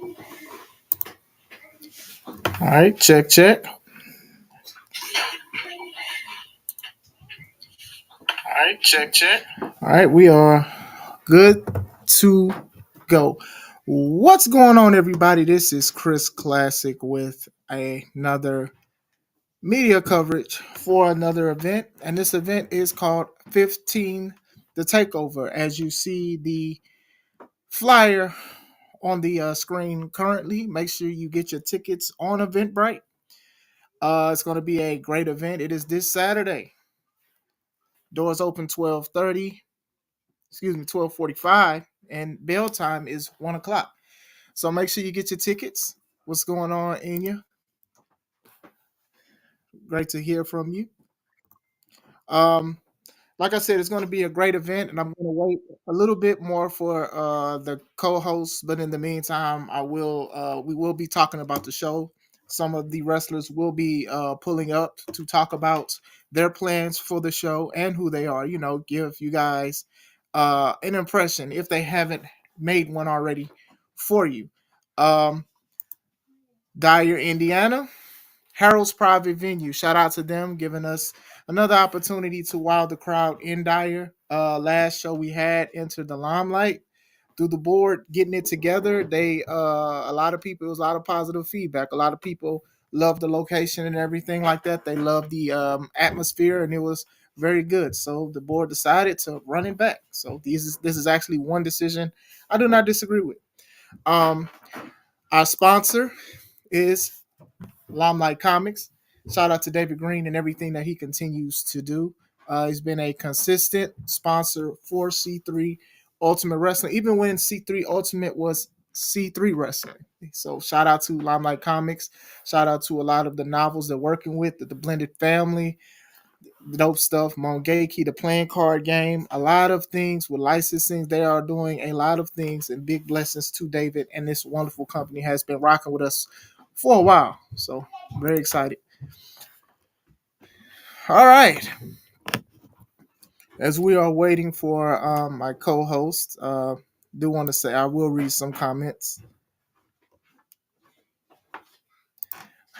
All right, check, check. All right, check, check. All right, we are good to go. What's going on, everybody? This is Chris Classic with another media coverage for another event, and this event is called 15 The Takeover. As you see the flyer on the screen currently, make sure you get your tickets on Eventbrite. It's going to be a great event. It is this Saturday. Doors open 12:30. Excuse me, 12:45, and bell time is 1 o'clock. So make sure you get your tickets. What's going on, Enya? Great to hear from you. Um, like I said, it's going to be a great event, and I'm going to wait a little bit more for the co-hosts. But in the meantime, we will be talking about the show. Some of the wrestlers will be pulling up to talk about their plans for the show and who they are. Give you guys an impression if they haven't made one already for you. Um, Dyer, Indiana. Harold's Private Venue. Shout out to them giving us another opportunity to wow the crowd in Dyer. Last show we had entered the limelight through the board, getting it together. They a lot of people, it was a lot of positive feedback. A lot of people loved the location and everything like that. They loved the atmosphere, and it was very good. So the board decided to run it back. So this is actually one decision I do not disagree with. Um, our sponsor is Limelight Comics. Shout out to David Green and everything that he continues to do. He's been a consistent sponsor for C3 Ultimate Wrestling, even when C3 Ultimate was C3 Wrestling. So shout out to Limelight Comics. Shout out to a lot of the novels they're working with, the Blended Family, dope stuff, Mongeki, the playing card game, a lot of things with licensing. They are doing a lot of things, and big blessings to David and this wonderful company has been rocking with us for a while. So very excited. All right. As we are waiting for my co-host, do want to say I will read some comments.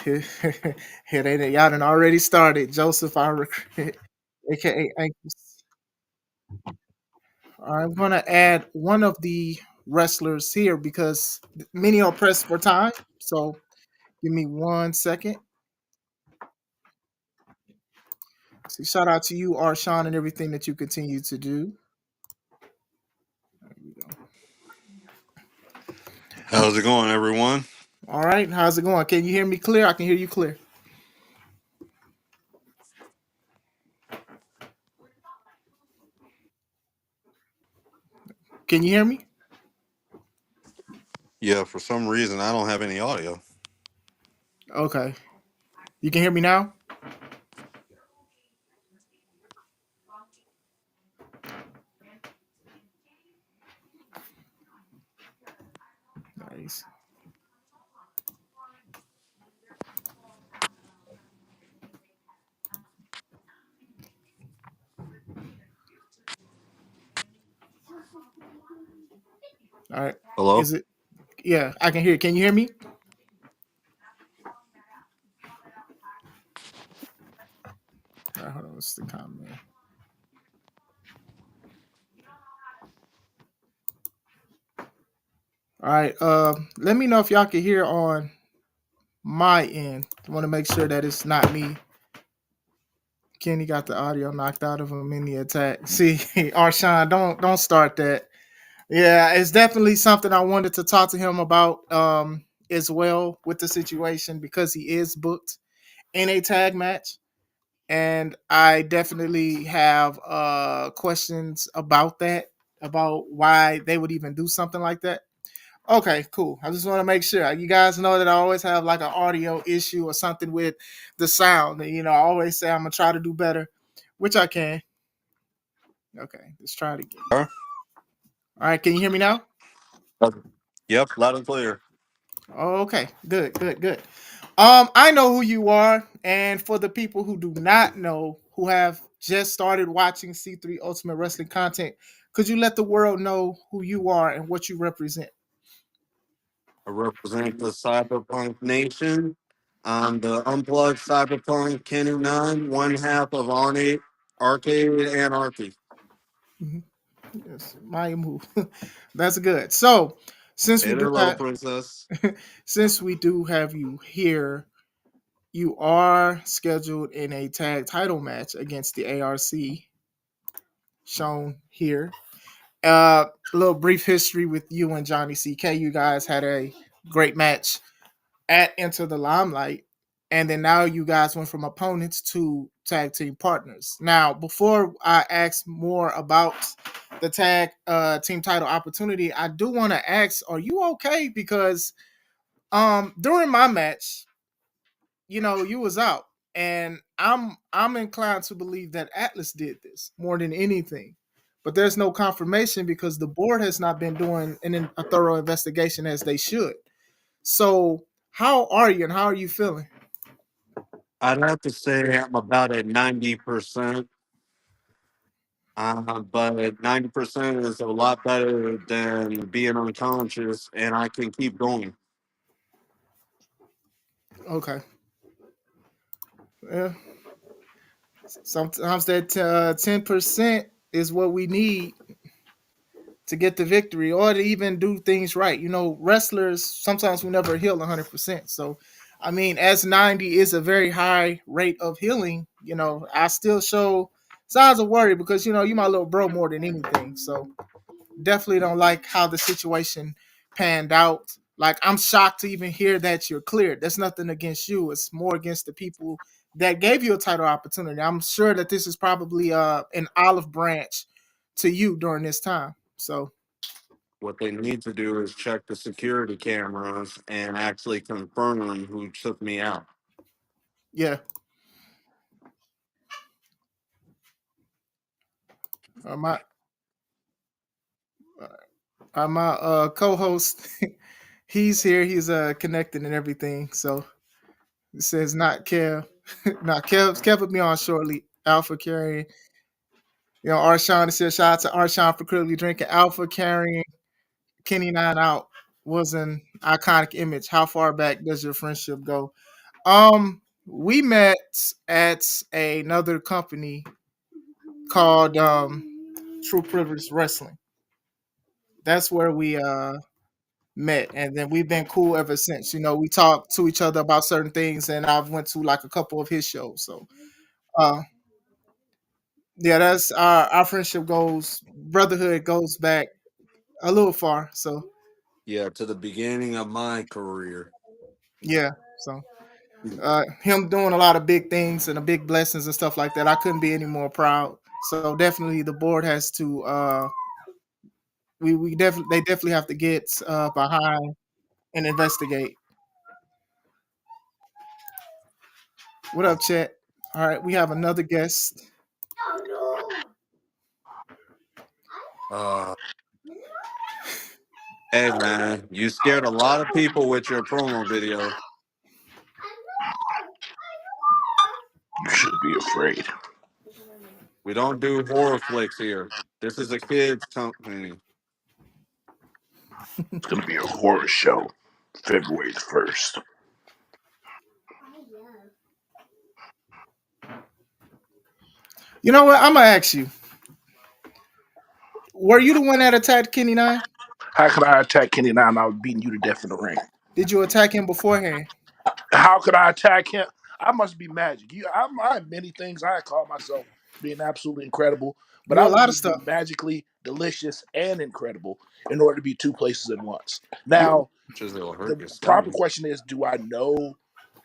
Here, y'all done already started. Joseph, aka Anchors. I'm gonna add one of the wrestlers here because many are pressed for time. So give me 1 second. So shout out to you, Arshawn, and everything that you continue to do. There we go. How's it going, everyone? All right, how's it going? Can you hear me clear? I can hear you clear. Can you hear me? Yeah, for some reason I don't have any audio. Okay. You can hear me now? Nice. All right. Hello? Is it? Yeah, I can hear. Can you hear me? All right, hold on. What's the comment? All right. Let me know if y'all can hear on my end. I want to make sure that it's not me. Kenny got the audio knocked out of him in the attack. See, Arshawn, don't start that. Yeah, it's definitely something I wanted to talk to him about as well with the situation because he is booked in a tag match. And I definitely have questions about that, about why they would even do something like that. Okay, cool. I just want to make sure you guys know that I always have like an audio issue or something with the sound. And, I always say I'm gonna try to do better, which I can. Okay, let's try it again. Huh? All right, can you hear me now? Yep, loud and clear. Oh, okay, good, good, good. I know who you are, and for the people who do not know, who have just started watching C3 Ultimate Wrestling content, could you let the world know who you are and what you represent? I represent the Cyberpunk Nation. I'm the Unplugged Cyberpunk Kenny Nunn, one half of Arcade Anarchy. Mhm. Yes, my move. That's good. So, since we Hit do her, little have princess. since we do have you here, you are scheduled in a tag title match against the ARC, shown here. A little brief history with you and Johnny CK. You guys had a great match at Enter the Limelight, and then now you guys went from opponents to tag team partners. Now, before I ask more about the tag team title opportunity, I do want to ask, are you okay? Because during my match, you was out, and I'm inclined to believe that Atlas did this more than anything. But there's no confirmation because the board has not been doing a thorough investigation as they should. So, how are you and how are you feeling? I'd have to say I'm about at 90%. But 90% is a lot better than being unconscious, and I can keep going. Okay. Yeah. Sometimes that 10% is what we need to get the victory or to even do things right. Wrestlers, sometimes we never heal 100%. So, I mean, as 90 is a very high rate of healing, I still show signs of worry because, you my little bro more than anything. So, definitely don't like how the situation panned out. Like, I'm shocked to even hear that you're cleared. That's nothing against you. It's more against the people that gave you a title opportunity. I'm sure that this is probably an olive branch to you during this time. So, What they need to do is check the security cameras and actually confirm who took me out. yeah, my my co-host, he's here. He's connected and everything. So it says not Kev, not Kev. Kev will be on shortly. Alpha carrying. Arshawn, it says shout out to Arshawn for clearly drinking. Alpha carrying Kenny Nine out was an iconic image. How far back does your friendship go? We met at another company called True Privilege Wrestling. That's where we met, and then we've been cool ever since. We talk to each other about certain things, and I've went to like a couple of his shows. So, uh, yeah, that's our friendship goes, brotherhood goes back a little far. So, Yeah, to the beginning of my career. yeah, so him doing a lot of big things and the big blessings and stuff like that. I couldn't be any more proud. So definitely, the board has to. We definitely they definitely have to get behind and investigate. What up, Chet? All right, we have another guest. Uh, hey, man, you scared a lot of people with your promo video. You should be afraid. We don't do horror flicks here. This is a kids' company. It's going to be a horror show February the 1st. You know what? I'm gonna ask you. Were you the one that attacked Kenny Nine? How could I attack Kenny now and I was beating you to death in the ring? Did you attack him beforehand? How could I attack him? I must be magic. I have many things I call myself being absolutely incredible, but You're I a would lot of need to stuff. be magically delicious and incredible in order to be two places at once. You Now, Just it'll hurt the your proper stomach. question is, do I know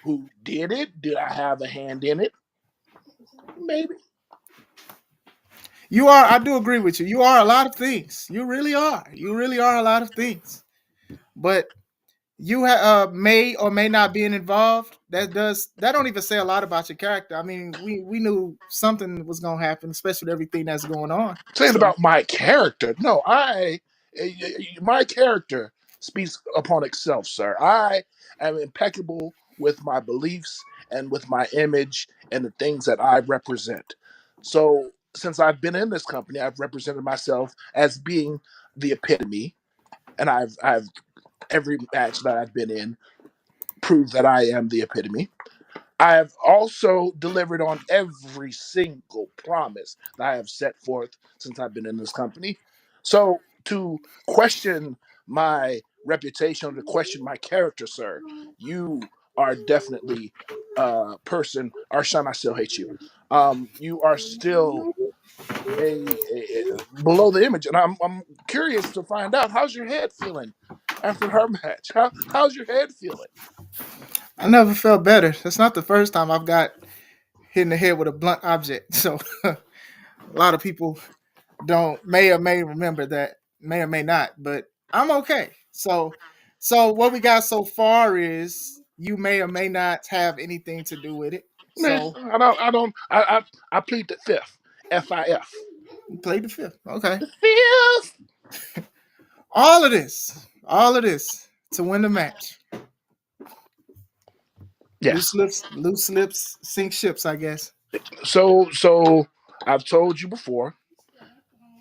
who did it? Did I have a hand in it? Maybe. you are. I do agree with you. You are a lot of things. You really are. You really are a lot of things. But may or may not being involved. That don't even say a lot about your character. I mean, we knew something was gonna happen, especially with everything that's going on. Saying So about my character, no, my character speaks upon itself, sir. I am impeccable with my beliefs and with my image and the things that I represent. So, since I've been in this company, I've represented myself as being the epitome, and I've Every match that I've been in proves that I am the epitome. I have also delivered on every single promise that I have set forth since I've been in this company. So to question my reputation or to question my character, sir, you are definitely a person. Arshan, I still hate you. You are still below the image, and I'm curious to find out how's your head feeling after our match. How's your head feeling? I never felt better. That's not the first time I've got hit in the head with a blunt object. So a lot of people don't may or may remember that, may or may not, but I'm okay. So what we got so far is you may or may not have anything to do with it. Man, So I plead the fifth. FIF. you played the fifth. Okay. The fifth. All of this to win the match. Yes. Loose slips, sink ships, I guess. So I've told you before,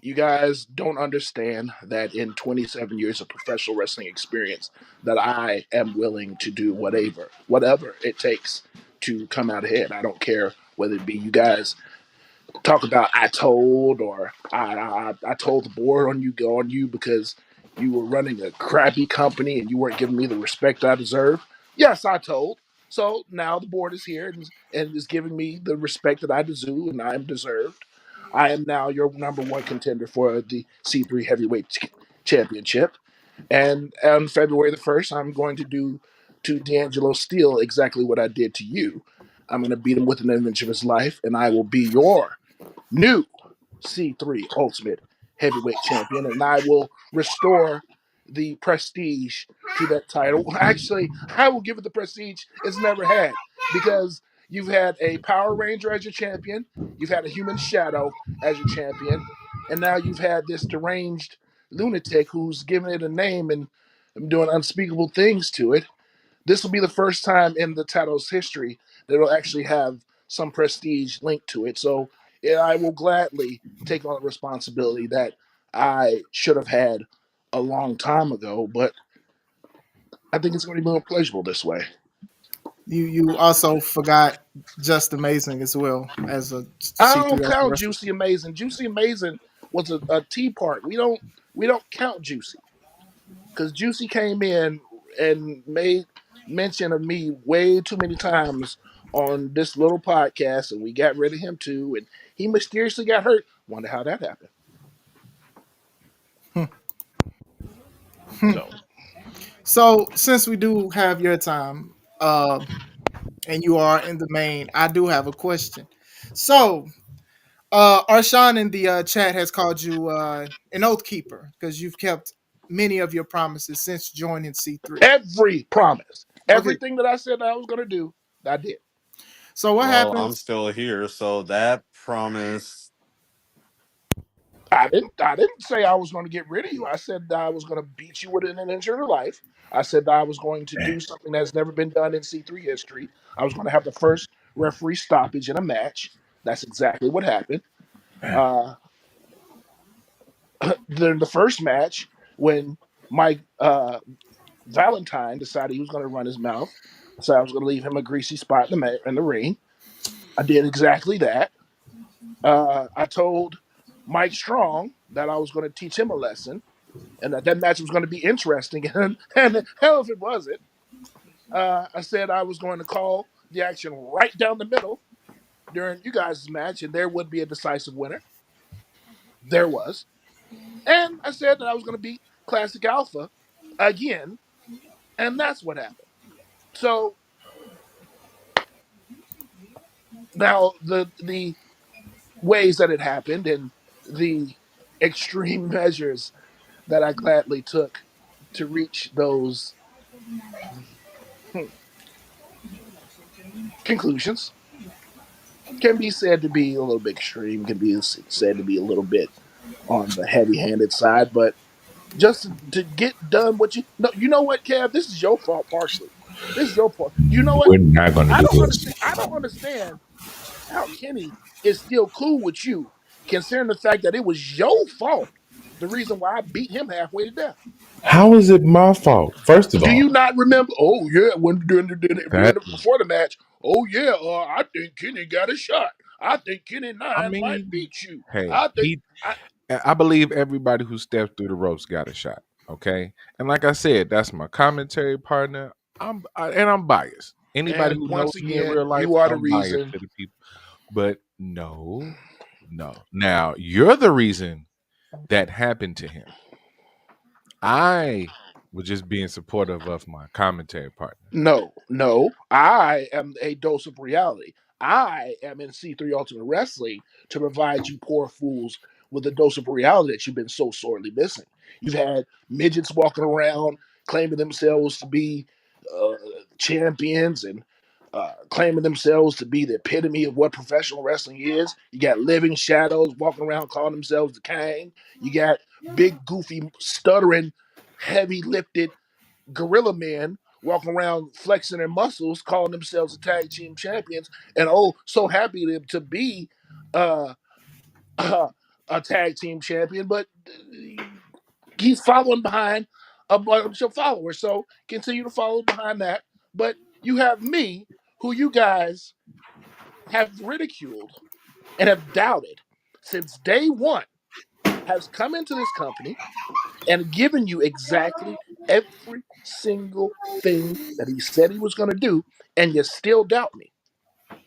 you guys don't understand that in 27 years of professional wrestling experience that I am willing to do whatever it takes to come out ahead. I don't care whether it be you guys talk about I told or I told the board on you because you were running a crappy company and you weren't giving me the respect I deserve. Yes, I told. So now the board is here and is giving me the respect that I deserve and I am deserved. I am now your number one contender for the C3 Heavyweight Championship. And on February the 1st, I'm going to do to D'Angelo Steele exactly what I did to you. I'm going to beat him with an image of his life, and I will be your new C3 Ultimate Heavyweight Champion, and I will restore the prestige to that title. Actually, I will give it the prestige it's never had because you've had a Power Ranger as your champion, you've had a Human Shadow as your champion, and now you've had this deranged lunatic who's given it a name and doing unspeakable things to it. This will be the first time in the title's history that it'll actually have some prestige linked to it. So yeah, I will gladly take on the responsibility that I should have had a long time ago, but I think it's going to be more pleasurable this way. You also forgot Just Amazing as well as a I C3 don't count wrestler. Juicy Amazing. Juicy Amazing was a tea part. We don't count Juicy because Juicy came in and made mention of me way too many times on this little podcast, and we got rid of him too. And he mysteriously got hurt. Wonder how that happened. So So since we do have your time, and you are in the main, I do have a question. So Arshan in the chat has called you an oath keeper because you've kept many of your promises since joining C3. every promise, Okay, everything that I said that I was going to do, I did. so what Well, I'm happens? still here, so that promise. I didn't say I was going to get rid of you. I said that I was going to beat you within an inch of your life. I said that I was going to do something that's never been done in C3 history. I was going to have the first referee stoppage in a match. That's exactly what happened. Uh, during the first match, when Mike Valentine decided he was going to run his mouth, so I was going to leave him a greasy spot in the ring. I did exactly that. I told Mike Strong that I was going to teach him a lesson and that match was going to be interesting. And hell if it wasn't. I said I was going to call the action right down the middle during you guys' match, and there would be a decisive winner. There was. And I said that I was going to beat Classic Alpha again, and that's what happened. So now the ways that it happened and the extreme measures that I gladly took to reach those conclusions can be said to be a little bit extreme, can be said to be a little bit on the heavy-handed side, but just to get done what you no, you know what, Kev, this is your fault partially. This is your fault. You know what? We're not going to I do don't this. understand. I don't understand how Kenny is still cool with you, considering the fact that it was your fault. The reason why I beat him halfway to death. How is it my fault? First of Do all, you not remember? Oh yeah, when during that before the match. Oh yeah, I think Kenny got a shot. I think Kenny I Nine might mean, beat you. hey, I think he I I believe everybody who stepped through the ropes got a shot. Okay, and like I said, that's my commentary partner. I'm biased. Anybody and who knows once me in again, real life, you are the I'm biased reason. to the people. But no, no. Now you're the reason that happened to him. I was just being supportive of my commentary partner. No, no. I am a dose of reality. I am in C3 Ultimate Wrestling to provide you poor fools with a dose of reality that you've been so sorely missing. You've had midgets walking around claiming themselves to be uh, champions and claiming themselves to be the epitome of what professional wrestling is. You got living shadows walking around calling themselves the Kang. You got big, goofy, stuttering, heavy lifted gorilla men walking around flexing their muscles, calling themselves the tag team champions, and oh, so happy to be uh, a tag team champion, but he's following behind a bunch of followers. So continue to follow behind that. But you have me, who you guys have ridiculed and have doubted since day one, has come into this company and given you exactly every single thing that he said he was going to do, and you still doubt me.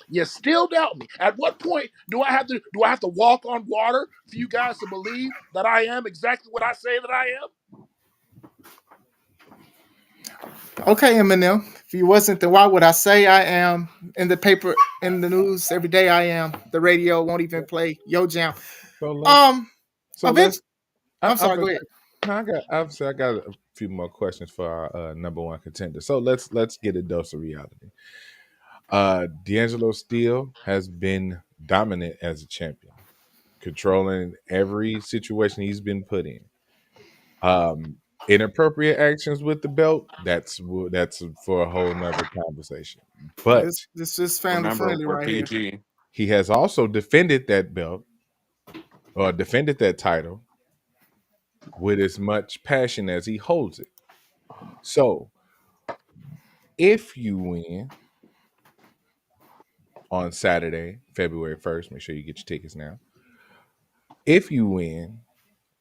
You still doubt me. At what point do I have to walk on water for you guys to believe that I am exactly what I say that I am? Okay, Eminem. If you wasn't, then why would I say I am in the paper, in the news every day? I am. The radio won't even play Yo Jam. So let's Um, so let's eventually, I'm I'm sorry. gonna Go ahead. no, I got obviously I got a few more questions for our number one contender. So let's get a dose of reality. D'Angelo Steele has been dominant as a champion, controlling every situation he's been put in. Um, Inappropriate actions with the belt, that's for a whole nother conversation. But This is family Remember, friendly we're right here. PG. he has also defended that belt or defended that title with as much passion as he holds it. So if you win on Saturday, February 1st, make sure you get your tickets now. If you win,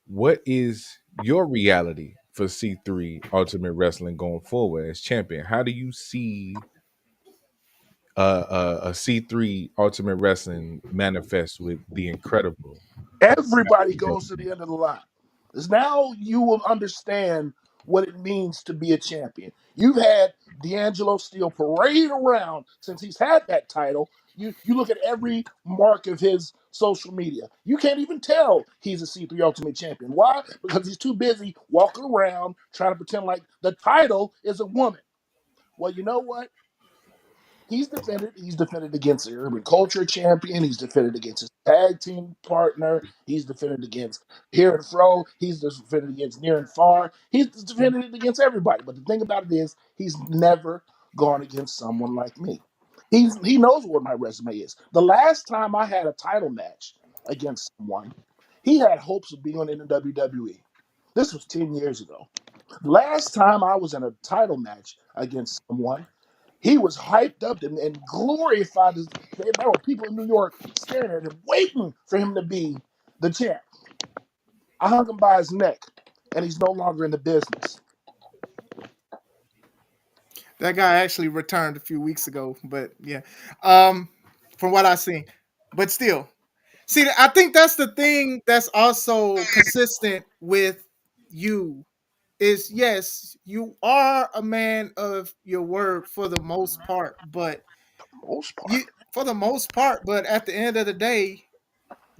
what is your reality for C3 Ultimate Wrestling going forward as champion? How do you see a C3 Ultimate Wrestling manifest with the incredible Everybody Saturday goes to the end of the line. Because now you will understand what it means to be a champion. You've had D'Angelo Steele parade around since he's had that title. You look at every mark of his social media. You can't even tell he's a C3 Ultimate Champion. Why? Because he's too busy walking around trying to pretend like the title is a woman. Well, you know what? He's defended. He's defended against the Urban Culture Champion. He's defended against his tag team partner. He's defended against Here and Fro. He's defended against Near and Far. He's defended against everybody. But the thing about it is, he's never gone against someone like me. He knows what my resume is. The last time I had a title match against someone, he had hopes of being in the WWE. This was 10 years ago. Last time I was in a title match against someone, he was hyped up and glorified. There were people in New York staring at him, waiting for him to be the champ. I hung him by his neck, and he's no longer in the business. That guy actually returned a few weeks ago, but yeah, um, from what I've seen, but still, see, I think that's the thing that's also consistent with you is yes, you are a man of your word for the most part, but For the most you part. for the most part, but at the end of the day,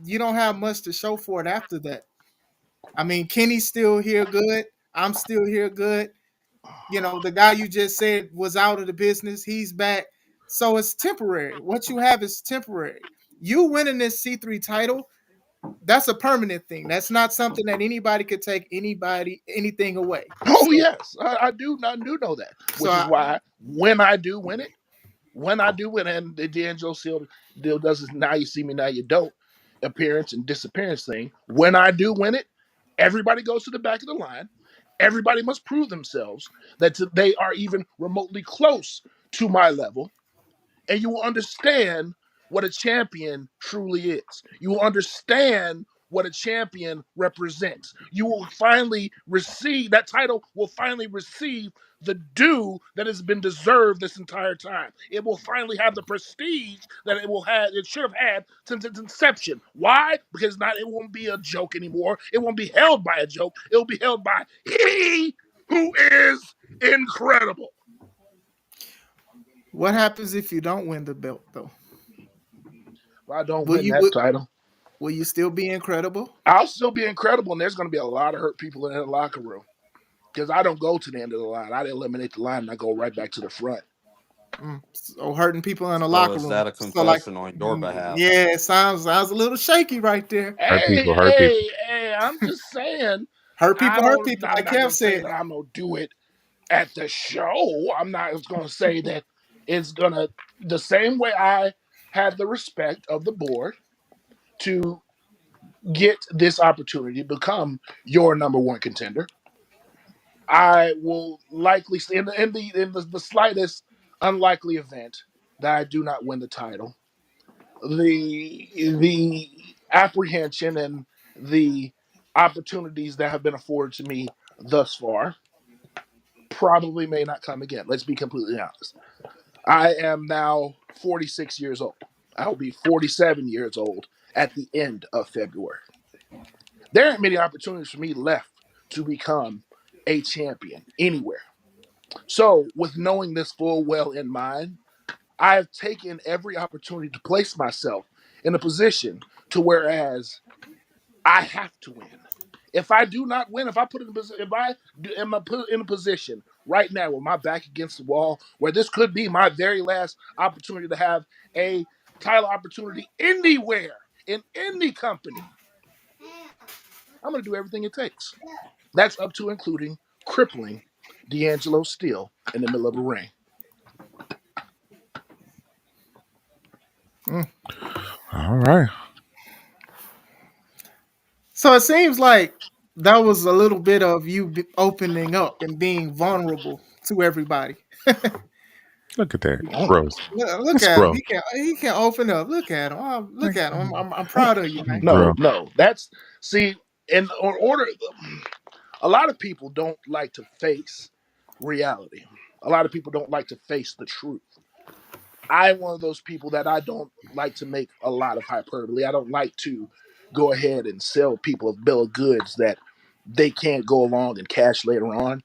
you don't have much to show for it after that. I mean, Kenny's still here good. I'm still here good. You know, the guy you just said was out of the business, he's back. So it's temporary. What you have is temporary. You winning this C3 title, that's a permanent thing. That's not something that anybody could take anybody anything away. Oh yes, I do know that. So Which is I, why when I do win it, when I do win, and the D'Angelo Seal deal does this now you see me now you don't appearance and disappearance thing. When I do win it, Everybody goes to the back of the line. Everybody must prove themselves that they are even remotely close to my level, and you will understand what a champion truly is. You will understand what a champion represents. You will finally receive that title, will finally receive the due that has been deserved this entire time. It will finally have the prestige that it should have had since its inception. Why? Because not it won't be a joke anymore. It won't be held by a joke. It will be held by he who is incredible. What happens if you don't win the belt, though? If I don't Will win you that title, will you still be incredible? I'll still be incredible, and there's going to be a lot of hurt people in that locker room because I don't go to the end of the line. I eliminate the line and I go right back to the front. So hurting people in the So locker is room. that a So like, confession on your behalf? yeah, it sounds a little shaky right there. Hurt Hey, people, hurt people. hey, hey! I'm just saying. Hurt people, I'm like not Kev gonna say said. that I'm gonna do it at the show. I'm not gonna say that it's gonna the same way I had the respect of the board to get this opportunity to become your number one contender. I will likely in the slightest unlikely event that I do not win the title. The apprehension and the opportunities that have been afforded to me thus far probably may not come again. Let's be completely honest. I am now 46 years old. I will be 47 years old at the end of February. There aren't many opportunities for me left to become a champion anywhere. So, with knowing this full well in mind, I have taken every opportunity to place myself in a position to whereas I have to win. If I do not win, if I put in a position, if I am put in a position right now with my back against the wall, where this could be my very last opportunity to have a title opportunity anywhere in any company, I'm going to do everything it takes. That's up to including crippling D'Angelo Steele in the middle of a ring. Mm. All right. So it seems like that was a little bit of you opening up and being vulnerable to everybody. Look at that Oh, growth. Look It's at him. growth. He can open up. Look at him. Oh, look Like, at him. I'm proud of you, man. no, growth. no. That's see, in order. A lot of people don't like to face reality. A lot of people don't like to face the truth. I'm one of those people that I don't like to make a lot of hyperbole. I don't like to go ahead and sell people a bill of goods that they can't go along and cash later on.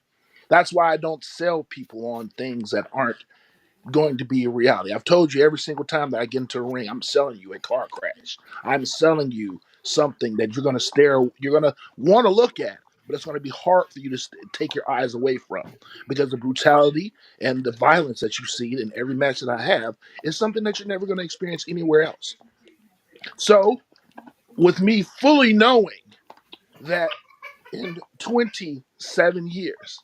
That's why I don't sell people on things that aren't going to be a reality. I've told you every single time that I get into a ring, I'm selling you a car crash. I'm selling you something that you're going to want to look at, but it's going to be hard for you to take your eyes away from because the brutality and the violence that you see in every match that I have is something that you're never going to experience anywhere else. So, with me fully knowing that in 27 years,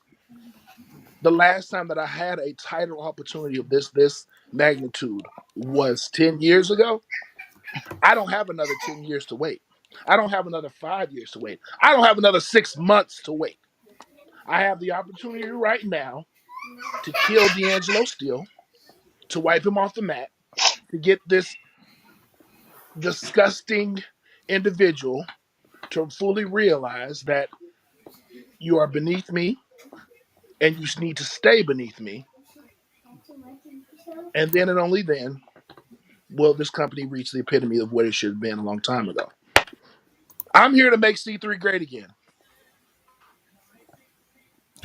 the last time that I had a title opportunity of this magnitude was 10 years ago. I don't have another 10 years to wait. I don't have another 5 years to wait. I don't have another 6 months to wait. I have the opportunity right now to kill D'Angelo Steele, to wipe him off the mat, to get this disgusting individual to fully realize that you are beneath me and you need to stay beneath me. And then and only then will this company reach the epitome of what it should have been a long time ago. I'm here to make C3 great again.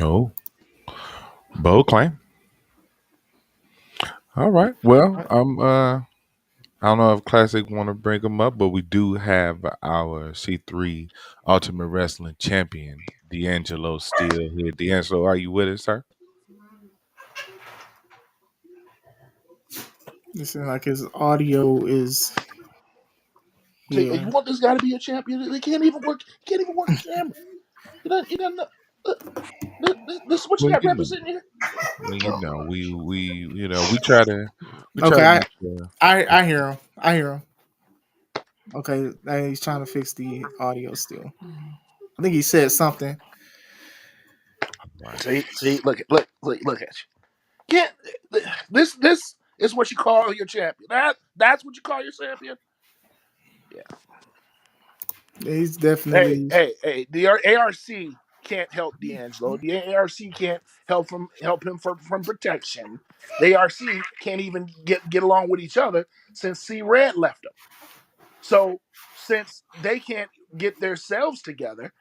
Oh, bold claim. All right. Well, I don't know if Classic want to bring them up, but we do have our C3 Ultimate Wrestling Champion, D'Angelo Steele here. D'Angelo, are you with us, sir? It seems like his audio is You here. want this guy to be a champion? They can't even work. He can't even work a camera. He doesn't know. Uh, this is what you Well, got you know, representing here. well, Oh, we try Okay, to I make sure. I I hear him. I hear him. Okay, he's trying to fix the audio still. I think he said something. Right. See, look at you. Can't this is what you call your champion. That's what you call your champion. Yeah. He's Hey, definitely. hey. The ARC can't help D'Angelo. The ARC can't help him from protection. The ARC can't even get along with each other since C Red left them. So since they can't get themselves together,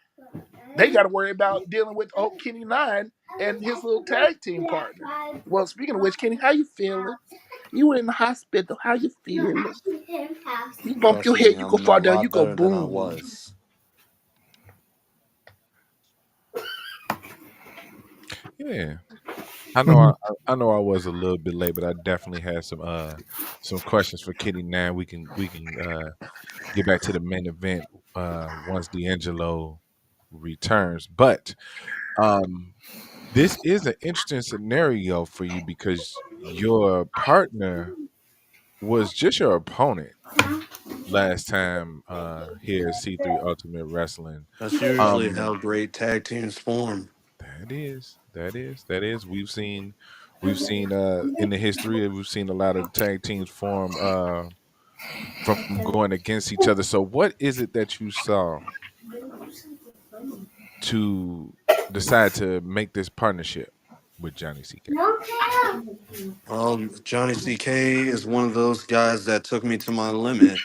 they got to worry about dealing with Kenny Nine and his little tag team partner. Well, speaking of which, Kenny, how you feeling? You were in the hospital. How you feeling? You bump Trust your me, head, you go I'm a fall down, you lot go better than I boom. was. Yeah. I know Mhm. I know I was a little bit late, but I definitely had some questions for Kitty now. We can get back to the main event once D'Angelo returns. But um this is an interesting scenario for you because your partner was just your opponent last time here at C3 Ultimate Wrestling. That's usually Um how great tag teams form. that is. We've seen in the history we've seen a lot of tag teams form from going against each other. So what is it that you saw to decide to make this partnership with Johnny CK? Johnny CK is one of those guys that took me to my limit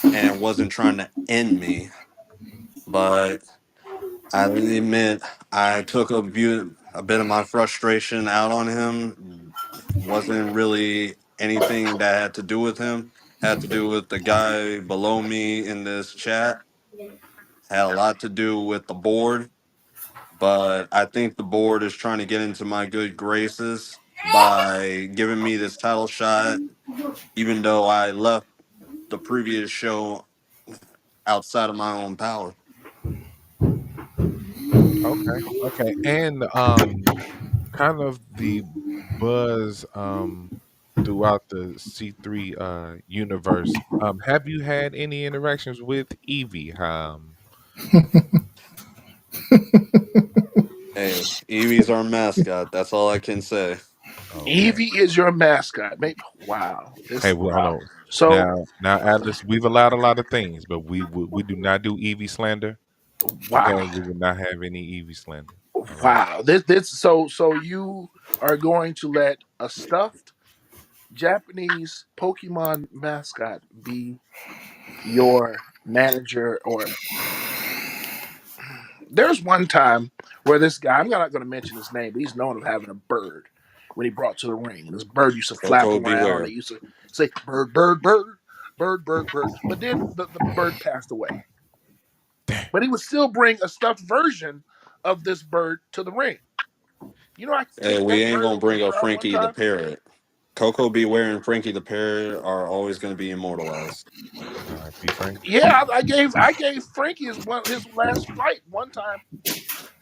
and wasn't trying to end me. But I admit I took a bit of my frustration out on him. Wasn't really anything that had to do with him. Had to do with the guy below me in this chat. Had a lot to do with the board. But I think the board is trying to get into my good graces by giving me this title shot, even though I left the previous show outside of my own power. Okay, okay. And kind of the buzz throughout the C3 universe. Have you had any interactions with Evie? Hey, Evie's our mascot. That's all I can say. Okay. Evie is your mascot. Wow. Hey, This well, hold wow. on. So Now, Atlas, we've allowed a lot of things, but we do not do Evie slander. Okay, wow. we will not have any Evie slander. All right. Wow. This so you are going to let a stuffed Japanese Pokemon mascot be your manager, or there's one time where this guy, I'm not going to mention his name, but he's known of having a bird when he brought to the ring. And this bird used to flap Coco around. They beware. used to say, bird, bird, bird, bird, bird, bird. But then the bird passed away. But he would still bring a stuffed version of this bird to the ring. You know, I Hey, kicked we that ain't bird gonna over the bring up crowd one Frankie the time. parrot. Coco beware and Frankie the parrot are always gonna be immortalized. R.I.P. Frankie. Yeah, I gave Frankie his last fight one time.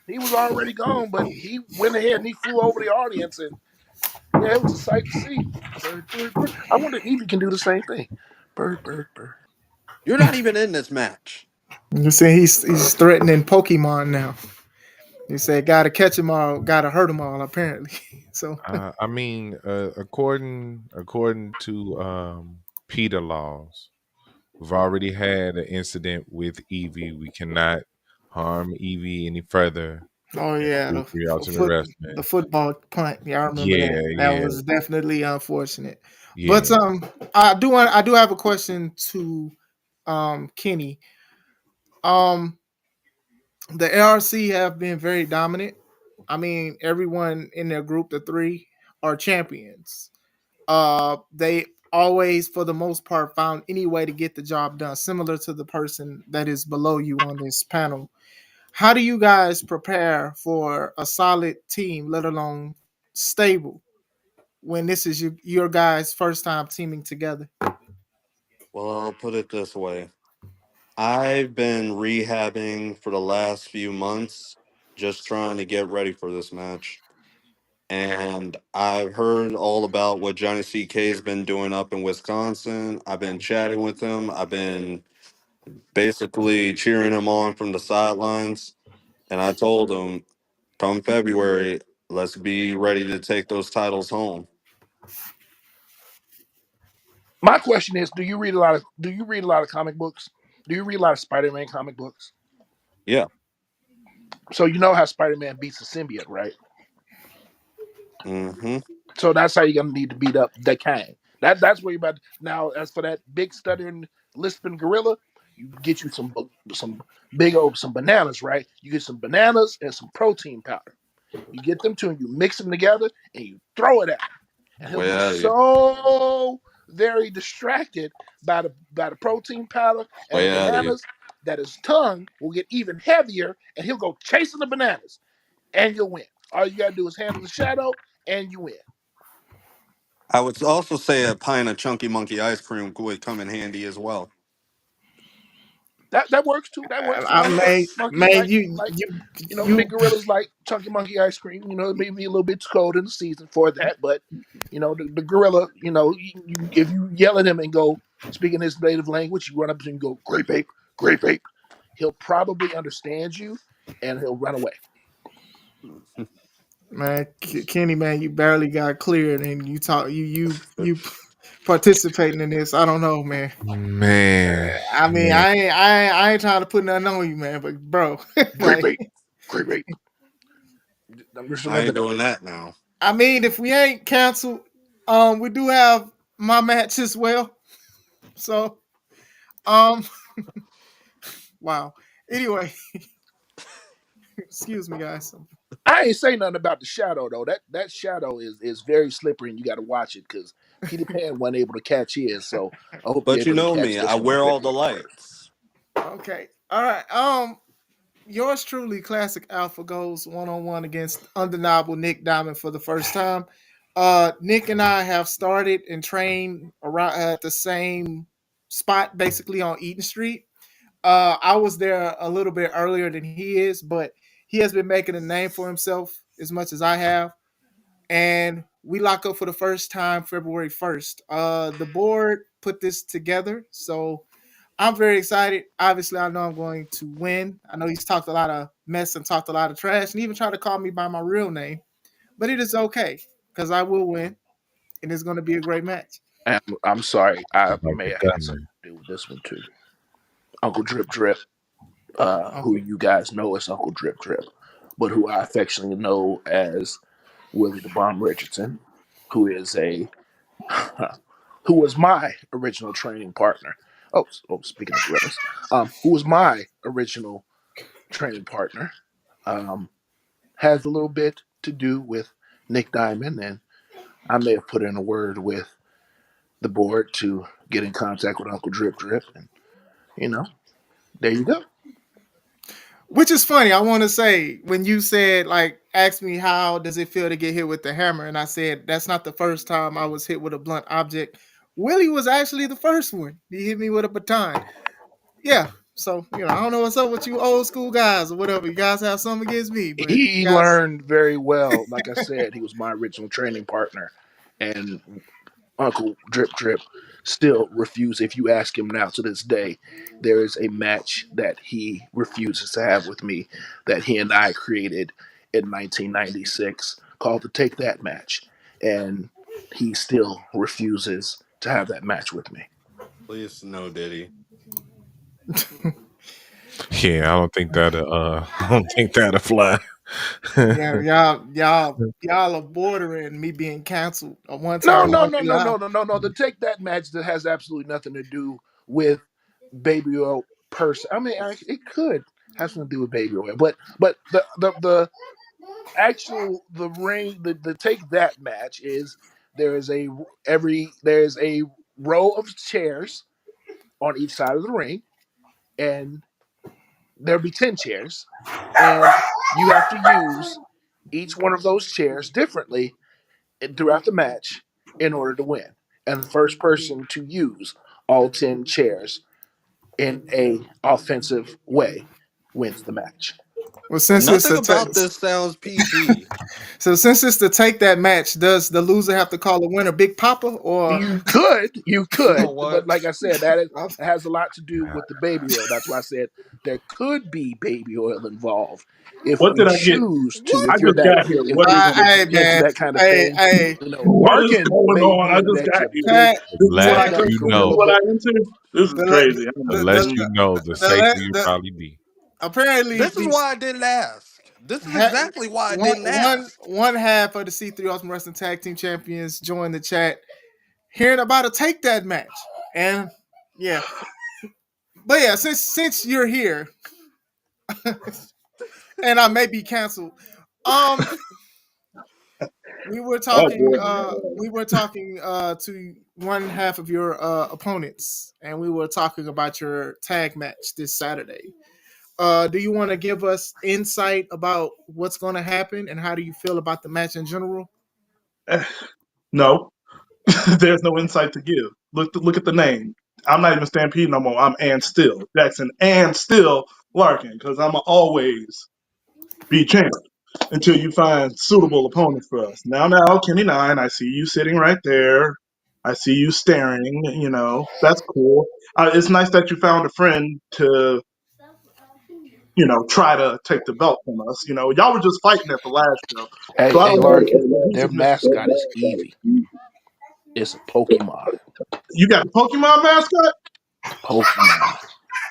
He was already gone, but he went ahead and he flew over the audience, and yeah, it was a sight to see. Bird, bird, bird. I wonder if Evie can do the same thing. Bird, bird, bird. You're not even in this match. You see, he's threatening Pokemon now. He said, "Gotta catch them all, gotta hurt them all." Apparently, so I mean, according to Peter laws, we've already had an incident with Evie. We cannot harm Evie any further. oh And yeah, C3 Ultimate Wrestling. the football punt. Yeah, I remember that. Yeah, That yeah, was definitely unfortunate. But yeah. I do have a question to Kenny. Um, the ARC have been very dominant. I mean, everyone in their group, the three, are champions. They always, for the most part, found any way to get the job done, similar to the person that is below you on this panel. How do you guys prepare for a solid team, let alone stable, when this is your guys' first time teaming together? Well, I'll put it this way. I've been rehabbing for the last few months, just trying to get ready for this match. And I've heard all about what Johnny CK's been doing up in Wisconsin. I've been chatting with him. I've been basically cheering him on from the sidelines. And I told him, come February, let's be ready to take those titles home. My question is, do you read a lot of comic books? Do you read a lot of Spider-Man comic books? Yeah. So you know how Spider-Man beats the symbiote, right? Hmm. So that's how you're gonna need to beat up the Kang. That's where you're about now. As for that big stuttering lisping gorilla, you get you some big old some bananas, right? You get some bananas and some protein powder. You get them two and you mix them together and you throw it at him, and he'll Way be out of you. so very distracted by the protein powder and the Way out of you. bananas that his tongue will get even heavier, and he'll go chasing the bananas, and you'll win. All you gotta do is handle the shadow, and you win. I would also say a pint of chunky monkey ice cream would come in handy as well. That works too. That works too. I You know, mean, monkeys man, like you like you big you gorillas like chunky monkey ice cream. It may be a little bit too cold in the season for that, but the gorilla. If you yell at him and go speaking his native language, you run up to him and go grape ape. He'll probably understand you, and he'll run away. man, Kenny, man, you barely got cleared, and you talk, you participating in this. I don't know, man. Man, I mean, man. I ain't trying to put nothing on you, man, but bro, Grape like, ape, grape ape. Just I remember ain't that. doing that now. I mean, if we ain't canceled, we do have my match as well. So, um, wow. Anyway, excuse me, guys. I ain't say nothing about the shadow though. That shadow is very slippery, and you got to watch it because Peter Pan wasn't able to catch his. So I hope you're But you able to know catch me, I this one on wear all the February 1st. lights. Okay, all right. Yours truly, Classic Alpha goes one on one against undeniable Nick Diamond for the first time. Nick and I have started and trained around at the same spot, basically on Eaton Street. I was there a little bit earlier than he is, but he has been making a name for himself as much as I have. And we lock up for the first time February 1st. The board put this together, so I'm very excited. Obviously, I know I'm going to win. I know he's talked a lot of mess and talked a lot of trash and even tried to call me by my real name, but it is okay because I will win and it's going to be a great match. And I'm sorry, I Like may the have had something gunman. to do with this one too. Uncle Drip Drip, who Okay. you guys know as Uncle Drip Drip, but who I affectionately know as Willie the Bomb Richardson, who is a who was my original training partner. Speaking of gorillas, who was my original training partner, um, has a little bit to do with Nick Diamond, and I may have put in a word with the board to get in contact with Uncle Drip Drip, and you know, there you go. Which is funny. I want to say when you said like ask me how does it feel to get hit with the hammer and I said that's not the first time I was hit with a blunt object. Willie was actually the first one. He hit me with a baton. Yeah. So, I don't know what's up with you old school guys or whatever. You guys have something against me, but you He guys learned very well. Like I said, he was my original training partner, and Uncle Drip Drip still refuses. If you ask him now to this day, there is a match that he refuses to have with me that he and I created in 1996 called the Take That match, and he still refuses to have that match with me. Please no Diddy. Yeah, I don't think that. I don't think that'll fly. Yeah, y'all are bordering me being canceled one No, time on no, RP no, no, Live. no, no, no, no. The Take That match that has absolutely nothing to do with Baby Oil person. I mean, it could have something to do with Baby Oil, but the actual the ring the Take That match is there is a there's a row of chairs on each side of the ring, and there'll be 10 chairs, and you have to use each one of those chairs differently throughout the match in order to win. And the first person to use all 10 chairs in a offensive way wins the match. Well, since it's Nothing a about this sounds PG. so since it's to take that match, does the loser have to call the winner Big Papa or? You You know could, but what? like I said, that has a lot to do with the baby oil. That's why I said there could be baby oil involved if What we did I get? choose to. I If you're What? just that, got here. What is if Hey you're into man, that kind of hey thing, hey, what is Larkin going may on? be I into just that. got Your here. big Pat, This is what I Unless Pat, come. you This is know, Takeover, what but I enter. This is the crazy. I don't know. unless you know, the safer you the probably be. apparently This is these why I didn't ask. This is ha, exactly why I didn't ask. one half of the C3 Awesome Wrestling Tag Team Champions joined the chat, hearing about a take that match, and yeah, but yeah, since you're here, and I may be canceled, um, Oh boy. we were talking to one half of your opponents, and we were talking about your tag match this Saturday. Do you want to give us insight about what's going to happen and how do you feel about the match in general? No, there's no insight to give. Look at the name. I'm not even Stampede no more. I'm and still Jackson and still Larkin because I'm always be champ until you find suitable opponents for us. Now, Kenny Nine, I see you sitting right there. I see you staring. You know that's cool. It's nice that you found a friend to try to take the belt from us. Y'all were just fighting at the last show, hey, so I hey, don't know Larkin, who's their just missing. mascot is Eevee. It's a Pokemon. You got a Pokemon mascot? Pokemon.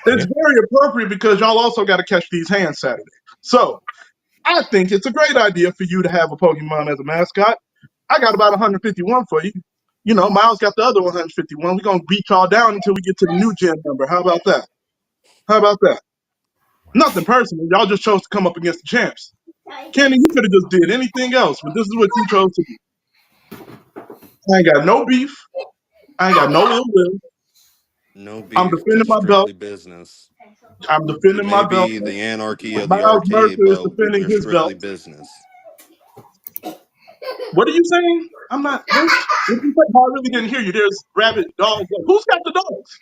It's Yeah. very appropriate because y'all also got to catch these hands Saturday. So I think it's a great idea for you to have a Pokemon as a mascot. I got about 151 for you. Miles got the other 151. We're going to beat y'all down until we get to the new gen number. How about that? How about that? Nothing personal. Y'all just chose to come up against the champs. Kenny, you could have just did anything else, but this is what you chose to do. I ain't got no beef. I ain't got no ill will. No I'm beef, defending just my belt. strictly business. I'm You defending may my belt. be the anarchy of the Miles arcade, Mercer is but defending we're his belt. strictly business. What are you saying? I'm not. What you say? Oh, I really didn't hear you. There's rabbit dogs. Who's got the dogs?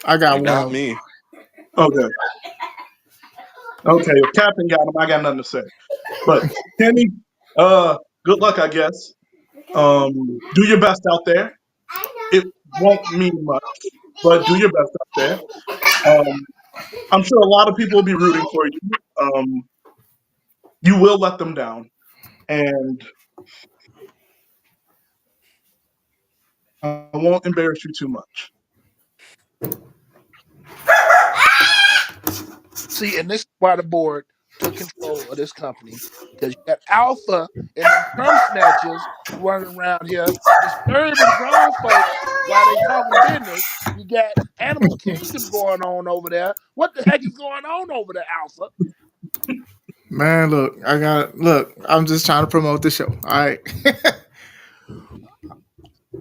I You got got one. me. Okay. Okay. If Captain got them, I got nothing to say. But Kenny, good luck, I guess. Do your best out there. It won't mean much, but do your best out there. Um, I'm sure a lot of people will be rooting for you. You will let them down, and I won't embarrass you too much. See, and this is why the board took control of this company because you got Alpha and them perm snatchers running around here disturbing grown folks while they talking business. You got Animal Kingdom going on over there. What the heck is going on over there, Alpha? Man, look. I'm just trying to promote the show. All right,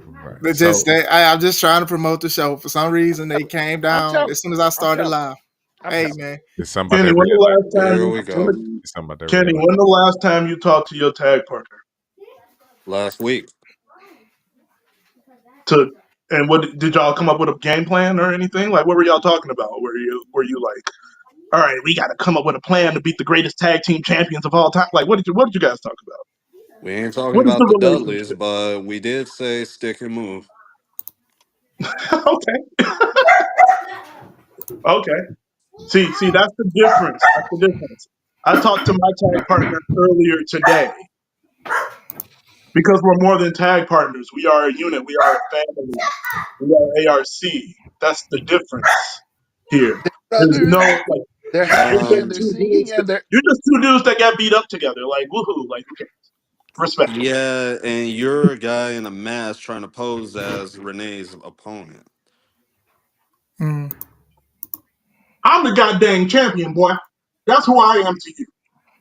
Right. they just So I'm just trying to promote the show. For some reason, they came I'm down telling as soon as I I'm started telling live. I'm Hey, telling man, it's something about Kenny, that when the red light. last time Here you we when go. the, It's something about that red Kenny, light. when the last time you talked to your tag partner Last week. to and what did y'all come up with a game plan or anything? Like what were y'all talking about? Were you like, all right, we got to come up with a plan to beat the greatest tag team champions of all time? Like what did you guys talk about? We ain't talking What is about the the Dudleys, relationship? but we did say stick and move. Okay, okay. See, that's the difference. That's the difference. I talked to my tag partner earlier today because we're more than tag partners. We are a unit. We are a family. We are ARC. That's the difference here. you. There's Brothers, no like they're you're happy just and they're Um, two singing dudes. and they're You're just two dudes that got beat up together. Like woohoo! Like okay, respect. yeah, and you're a guy in a mask trying to pose as Renee's opponent. mm, I'm the goddamn champion, boy. That's who I am to you.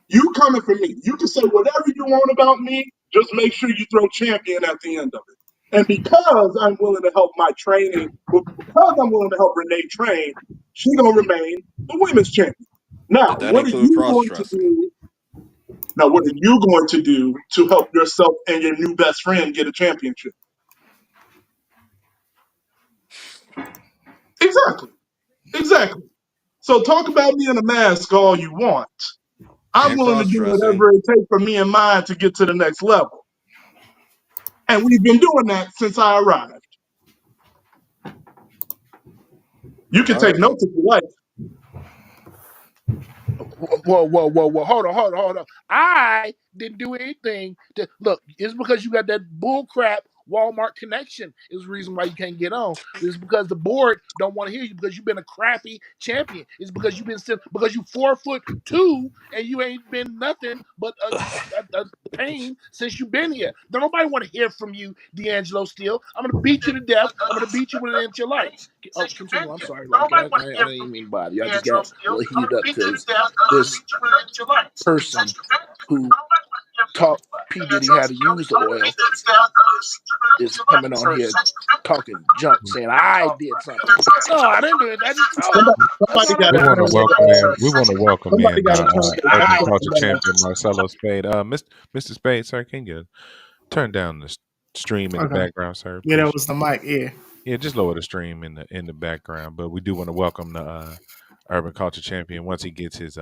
You coming for me. You can say whatever you want about me. Just make sure you throw champion at the end of it. And because I'm willing to help my training, because I'm willing to help Renee train, she gonna remain the women's champion. Now, Did that what are include you cross going to dressing? do? Now, what are you going to do to help yourself and your new best friend get a championship? Exactly. Exactly. So talk about me in a mask all you want. I'm And willing to cross do dressing. whatever it takes for me and mine to get to the next level. And we've been doing that since I arrived. You can All take right. notes if you like. Whoa. Hold on. I didn't do anything to look. It's because you got that bull crap Walmart connection is the reason why you can't get on. It's because the board don't want to hear you because you've been a crappy champion. It's because you've been still because you 4'2" and you ain't been nothing but a pain since you've been here. Don't nobody want to hear from you, D'Angelo Steele. I'm gonna beat you to death. I'm gonna beat you with an inch of life. Oh, continue. I'm sorry, Lumpkin. I didn't even mean to bother you. I just got a little heated up because this person who taught P. Diddy how to use the oil is coming on here talking junk, saying I did something. No, I didn't do it. I just told him. That's Somebody all I got We to got want to to turn say. welcome in. We want to welcome somebody in got to turn Urban their Culture volume Champion Marcelo Spade. Mr. Spade, sir, can you turn down the stream in the Okay. background, sir? Yeah, that Appreciate was the it. mic. Yeah. Yeah, just lower the stream in the background. But we do want to welcome the Urban Culture Champion once he gets his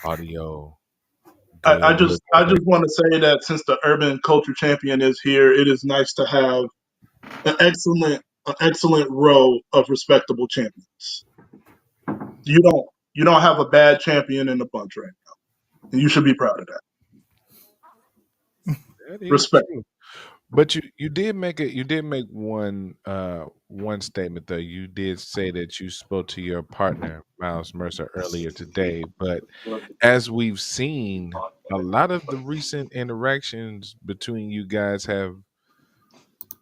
audio I good. just I just want to say that since the urban culture champion is here, it is nice to have an excellent row of respectable champions. You don't have a bad champion in the bunch right now, and you should be proud of that. That is Respect. true. But you did make one statement though. You did say that you spoke to your partner Miles Mercer earlier today, but as we've seen, a lot of the recent interactions between you guys have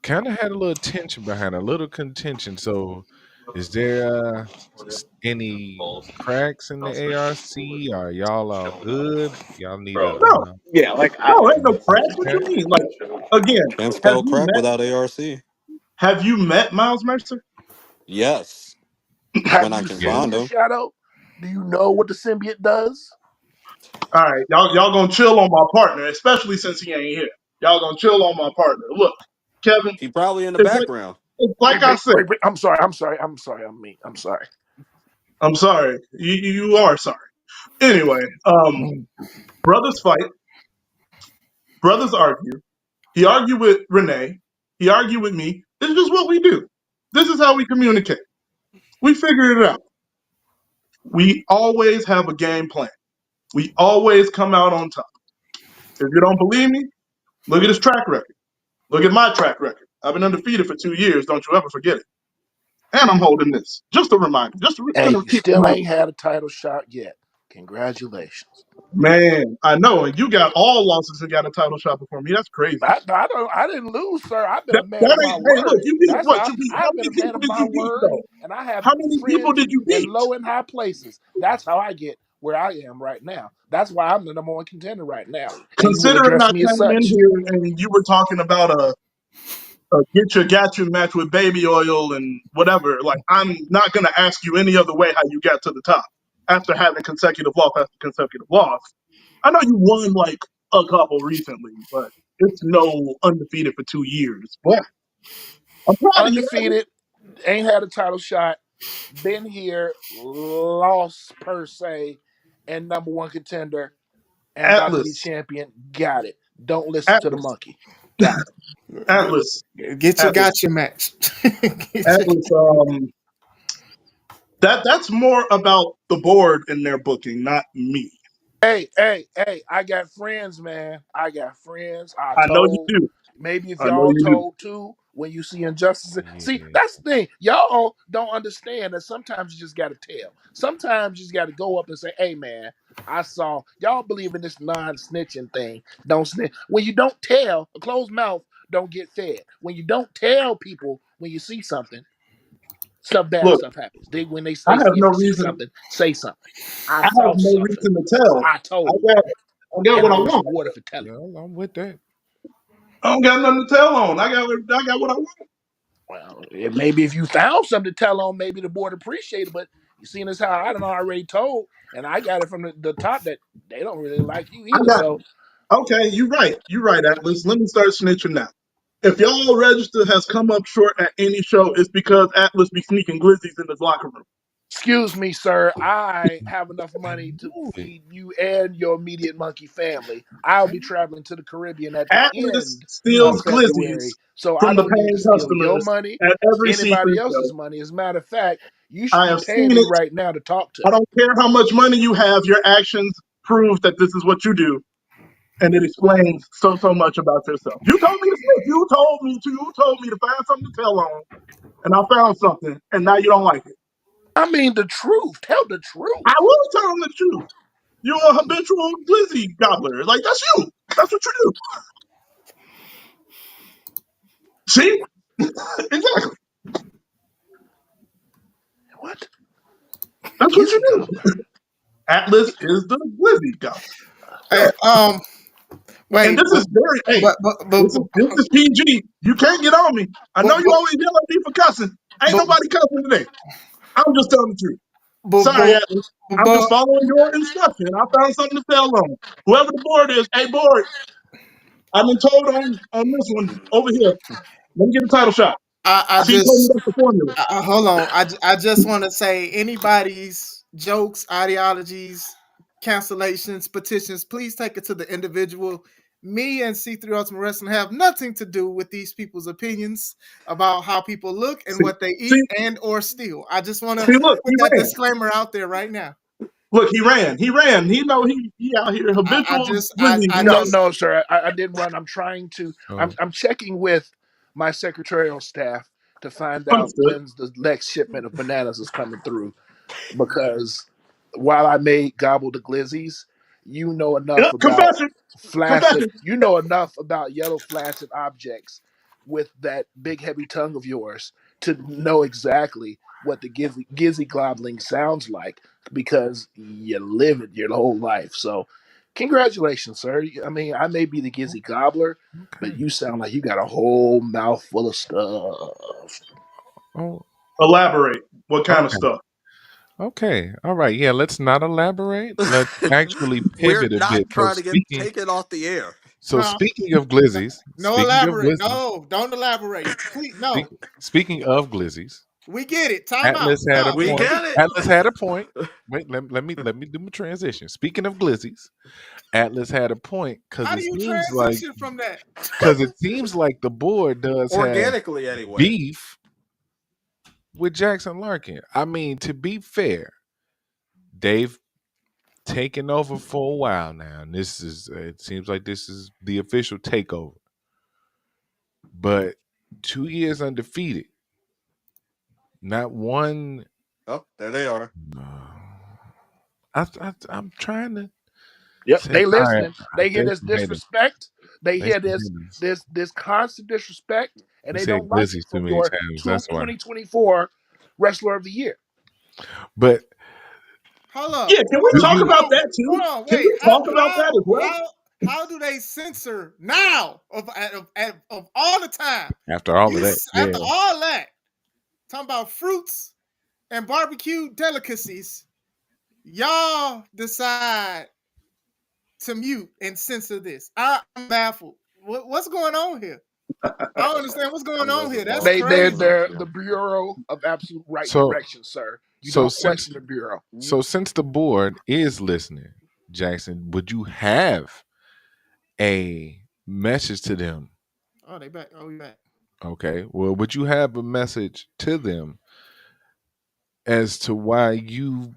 kind of had a little tension behind, a little contention. So, is there any cracks in the ARC? Are y'all all good? Y'all need a No, no, ain't no crash. What you repair? mean? Like again, Can't have spell you crack met without ARC. have you met Miles Mercer? Yes, Have when I you can seen find his them. shadow? Do you know what the symbiote does? All right, y'all gonna chill on my partner, especially since he ain't here. Y'all gonna chill on my partner. Look, Kevin, He probably in the it's like background. it's like I said. Wait. I'm sorry. I'm mean. I'm sorry. I'm sorry. You are sorry. Anyway, brothers fight. Brothers argue. He argued with Renee. He argued with me. This is just what we do. This is how we communicate. We figured it out. We always have a game plan. We always come out on top. If you don't believe me, look at his track record. Look at my track record. I've been undefeated for 2 years. Don't you ever forget it. And I'm holding this. Just a reminder. Just to Hey, you keep still reminding. ain't had a title shot yet. Congratulations. Man, I know. And you got all losses and got a title shot before me. That's crazy. I don't. I didn't lose, sir. I've been That, a man that of my ain't. Hey, look. word. You beat That's what? how You beat. How I've been many a man people of did my you beat word, though? and I have How many people friends did you in beat? low and high places. That's how I get where I am right now. That's why I'm the number one contender right now, and you will Considering address I me as came in such. here and you were talking about a get your got you match with baby oil and whatever, like I'm not gonna ask you any other way how you got to the top after having consecutive loss after consecutive loss. I know you won like a couple recently, but it's no undefeated for 2 years. But I'm proud of you, Undefeated, ain't had a title shot, been here, lost per se, and number one contender, and about to be Atlas. champion. Got it. Don't listen to the Atlas. monkey. Got it. Atlas. Get your Atlas. gotcha match. Get your- Atlas. That's more about the board in their booking, not me. Hey, I got friends, man. I got friends. I I know you told do. maybe if I know y'all you do. told too when you see injustices. See, Yeah. that's the thing. Y'all don't understand that sometimes you just gotta tell. Sometimes you just gotta go up and say, hey man, I saw y'all believe in this non-snitching thing. Don't snitch. When you don't tell, a closed mouth don't get fed. When you don't tell people when you see something, bad Look, stuff happens. When they I say have if no you see reason. something, say something. I I have saw no something. reason to tell. I I told. got And what I I was want. rewarded for telling. Yeah, I'm with that. I don't got nothing to tell on. I got what I want. Well, maybe if you found something to tell on, maybe the board appreciate it. But you seen as how I don't know already told, and I got it from the top that they don't really like you I either. got So okay. You're right. You're right, Atlas. Let me start snitching now. If y'all register has come up short at any show, it's because Atlas be sneaking glizzies in his locker room. Excuse me, sir. I have enough money to Do it. feed you and your immediate monkey family. I'll be traveling to the Caribbean at the Atlas end of steals glizzies February, so I from the don't need to paying steal your customers money, at every anybody seafood show. else's money. As a matter of fact, you should I be have paying seen me it. right now to talk to I me. don't care how much money you have, your actions prove that this is what you do. And it explains so much about yourself. You told me to snitch. You told me to find something to tell on. And I found something, and now you don't like it. I mean, the truth. Tell the I truth. will tell them the truth. You're a habitual glizzy gobbler. Like, that's you. That's what you do. See? Exactly. What? That's what you Gizzy do. gobbler. Atlas is the glizzy gobbler. Hey, Yeah. And wait, this is very, hey, but but but but, this is PG. You can't get on me. I but, know you always yell at me for cussing. Ain't but, nobody cussing today. I'm just telling the truth. but, Sorry, but, Atlas. I'm but just following your instruction. I found something to tell on. Whoever the board is, hey, board, I've been told on this one over here. Let me get a title shot. I See, you told me just that's the formula. hold on. I just want to say anybody's jokes, ideologies, cancellations, petitions, please take it to the individual. Me and C3 Ultimate Wrestling have nothing to do with these people's opinions about how people look and See, what they see, eat and or steal. I just want to look, put that disclaimer out there right now. Look, he ran. He ran. He know he out here I habitual just glizzy I No, gobbler. just no, sir. I didn't run. I'm trying to. So I'm checking with my secretarial staff to find out Understood. when's the next shipment of bananas is coming through. Because while I may gobble the glizzies, you know enough about Confession. flaccid. Confession. You know enough about yellow flaccid objects with that big heavy tongue of yours to know exactly what the gizzy gobbling sounds like because you live it your whole life. So, congratulations, sir. I mean, I may be the gizzy gobbler, but okay. you sound like you got a whole mouth full of stuff. Oh, Elaborate. What kind of okay. stuff? Okay. All right. Yeah. Let's not elaborate. Let's actually We're pivot a bit. not trying to get taken off the air. So no speaking of glizzies, no speaking of elaborate. glizzies, No, don't elaborate. Please speak, no. speaking of glizzies, We get it. Time out. Atlas had a No, We point. get it. Atlas had a point. Wait, let me do my transition. Speaking of glizzies, Atlas had a point how do you transition from that? because it seems like the board does have Organically, anyway. beef with Jackson Larkin. I mean, to be fair, they've taken over for a while now, and this is it seems like this is the official takeover. But 2 years undefeated, not one. Oh, there they are. I'm trying to Yep, say, they all right, listening. They hear there's this some haters. disrespect. They There's hear some this haters. this constant disrespect, and You they said don't like it glizzies too from many your times. That's why. 2024 Wrestler of the Year. But Hold up. Yeah, can we Hold do on. talk you? Hold about on. that Hold too? on. Can Wait. we talk about that as well? How do they censor now of all the time? After all of You that, after yeah. all that talking about fruits and barbecue delicacies, y'all decide to mute and censor this. I'm baffled. What's going on here? I don't understand what's I going mean, on there's a here. That's law. They're There's a crazy. the Bureau of Absolute Right So Direction, sir. You so don't since question the Bureau. since the board is listening, Jackson, would you have a message to them? Oh, they back. Oh, we back. Okay. Well, would you have a message to them as to why you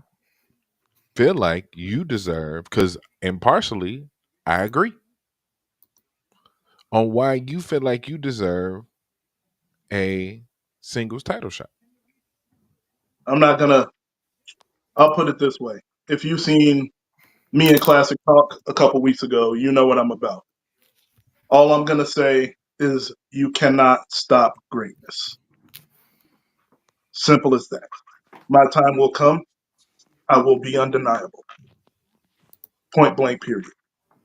feel like you deserve? Because impartially, I agree on why you feel like you deserve a singles title shot. I'm not gonna. I'll put it this way. If you've seen me in Classic Talk a couple weeks ago, you know what I'm about. All I'm gonna say is you cannot stop greatness. Simple as that. My time will come. I will be undeniable. Point blank. Period.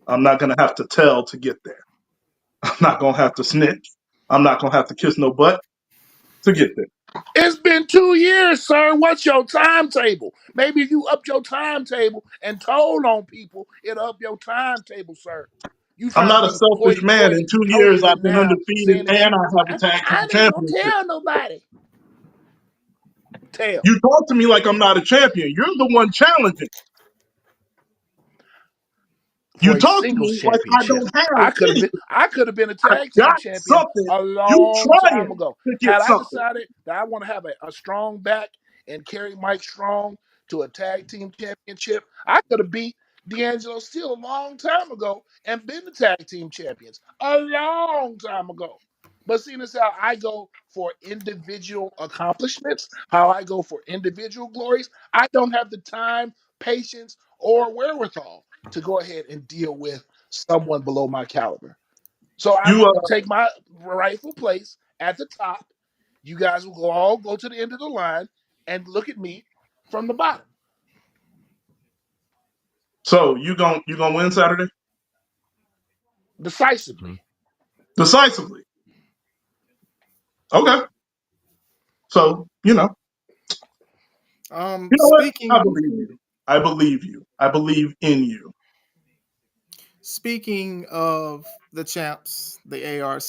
I'm not gonna have to tell to get there. I'm not gonna have to snitch. I'm not gonna have to kiss no butt to get there. It's been 2 years, sir. What's your timetable? Maybe if you upped your timetable and told on people, it'll up your timetable, sir. You I'm trying to not a be selfish hoity man. In toity, 2 years, holier I've been now, undefeated saying that and you, I have a tag I team ain't even gonna championship. tell nobody. Tell. You talk to me like I'm not a champion. You're the one challenging. For You a talk to singles me like I championship. don't have any. I could have been a I tag team got champion something. a You long time trying ago. to Had get I something. decided that I want to have a strong back and carry Mike Strong to a tag team championship, I could have beat D'Angelo Steele a long time ago and been the tag team champions a long time ago. But seeing as how I go for individual accomplishments, how I go for individual glories, I don't have the time, patience, or wherewithal to go ahead and deal with someone below my caliber. So I'm You going to take my rightful place at the top. You guys will all go to the end of the line and look at me from the bottom. so you gonna win Saturday Decisively. Mhm. decisively. Okay. So you know what? I Speaking believe you. I believe you. I believe in you. speaking of the champs, the ARC,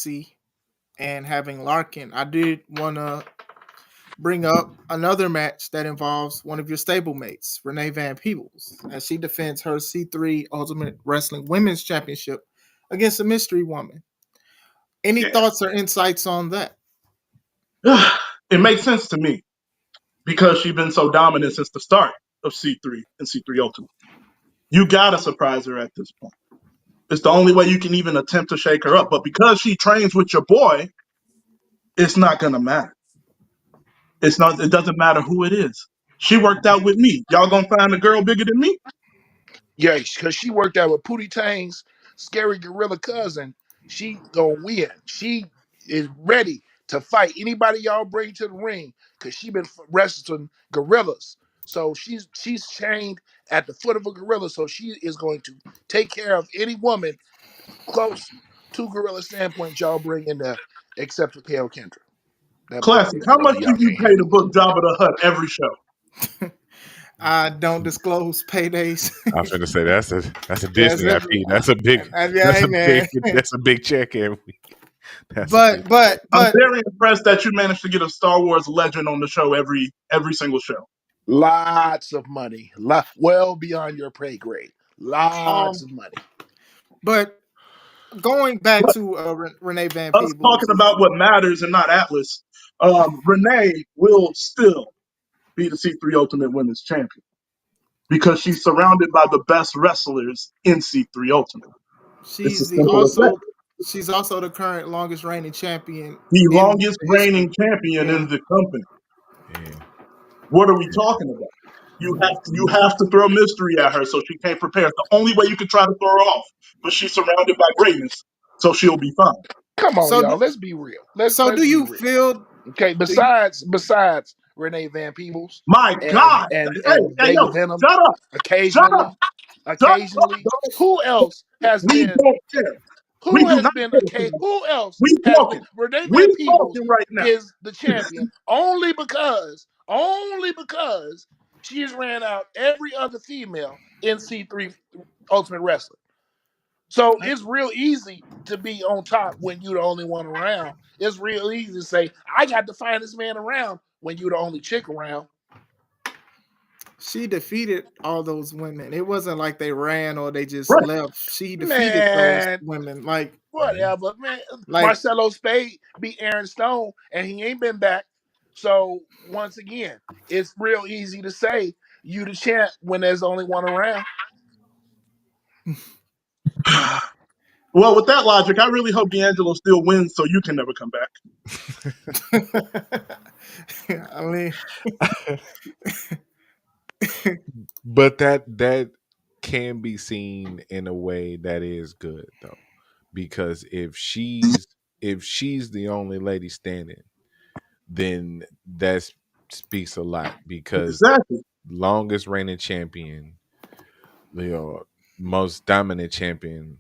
and having Larkin, I did want to bring up another match that involves one of your stablemates, Renee Van Peebles, as she defends her C3 Ultimate Wrestling Women's Championship against a mystery woman. Any Yeah. thoughts or insights on that? It makes sense to me because she's been so dominant since the start of C3 and C3 Ultimate. You gotta surprise her at this point. It's the only way you can even attempt to shake her up. But because she trains with your boy, it's not gonna matter. It's not. It doesn't matter who it is. She worked out with me. Y'all gonna find a girl bigger than me? Yeah, because she worked out with Pootie Tang's scary gorilla cousin. She gonna win. She is ready to fight anybody y'all bring to the ring because she been wrestling gorillas. So she's chained at the foot of a gorilla. So she is going to take care of any woman close to gorilla standpoint y'all bring in there, except for Kale Kendra. That Classic. big How gorilla much do y'all you can't pay to handle. book Jabba the Hutt every show? I don't disclose paydays. I was going to say that's a Yes, Disney IP. yeah, hey, man. That's a big check every week. That's a big but check. but I'm but very impressed that you managed to get a Star Wars legend on the show every single show. Lots of money, well beyond your pay grade. Lots um of money. but going back But to Renee Van us Peebles. talking about what matters and not Atlas, Renee will still be the C3 Ultimate Women's Champion because she's surrounded by the best wrestlers in C3 Ultimate. It's as She's the simple as that. also she's also the current longest reigning champion The in longest history. reigning champion Yeah, in the company. Yeah. What are we talking about? You have to throw mystery at her so she can't prepare. It's the only way you can try to throw her off. But she's surrounded by greatness, so she'll be fine. Come on, so y'all. Let's be real. so Let's do be you real. feel Okay. do you, Besides Renee Van Peebles My and God. and Hey, and hey, Vega yo, Venom, shut up. Shut up. occasionally, Shut up. occasionally, who else has We been? don't care. We Who do has not been care for okay? you. Who else We has been? talking. Renee We Van Peebles talking right now. is the champion only because she has ran out every other female in C3 Ultimate Wrestling. So it's real easy to be on top when you're the only one around. It's real easy to say, I got the finest man around when you're the only chick around. she defeated all those women? It wasn't like they ran or they just Right. left. She defeated those Man, women. Like Yeah. whatever. Man, like Marcelo Spade beat Aaron Stone and he ain't been back. So once again, it's real easy to say you the champ when there's only one around. Well, with that logic, I really hope D'Angelo still wins so you can never come back. I mean, But that can be seen in a way that is good though. Because if she's the only lady standing, then that speaks a lot because Exactly. longest reigning champion, most dominant champion,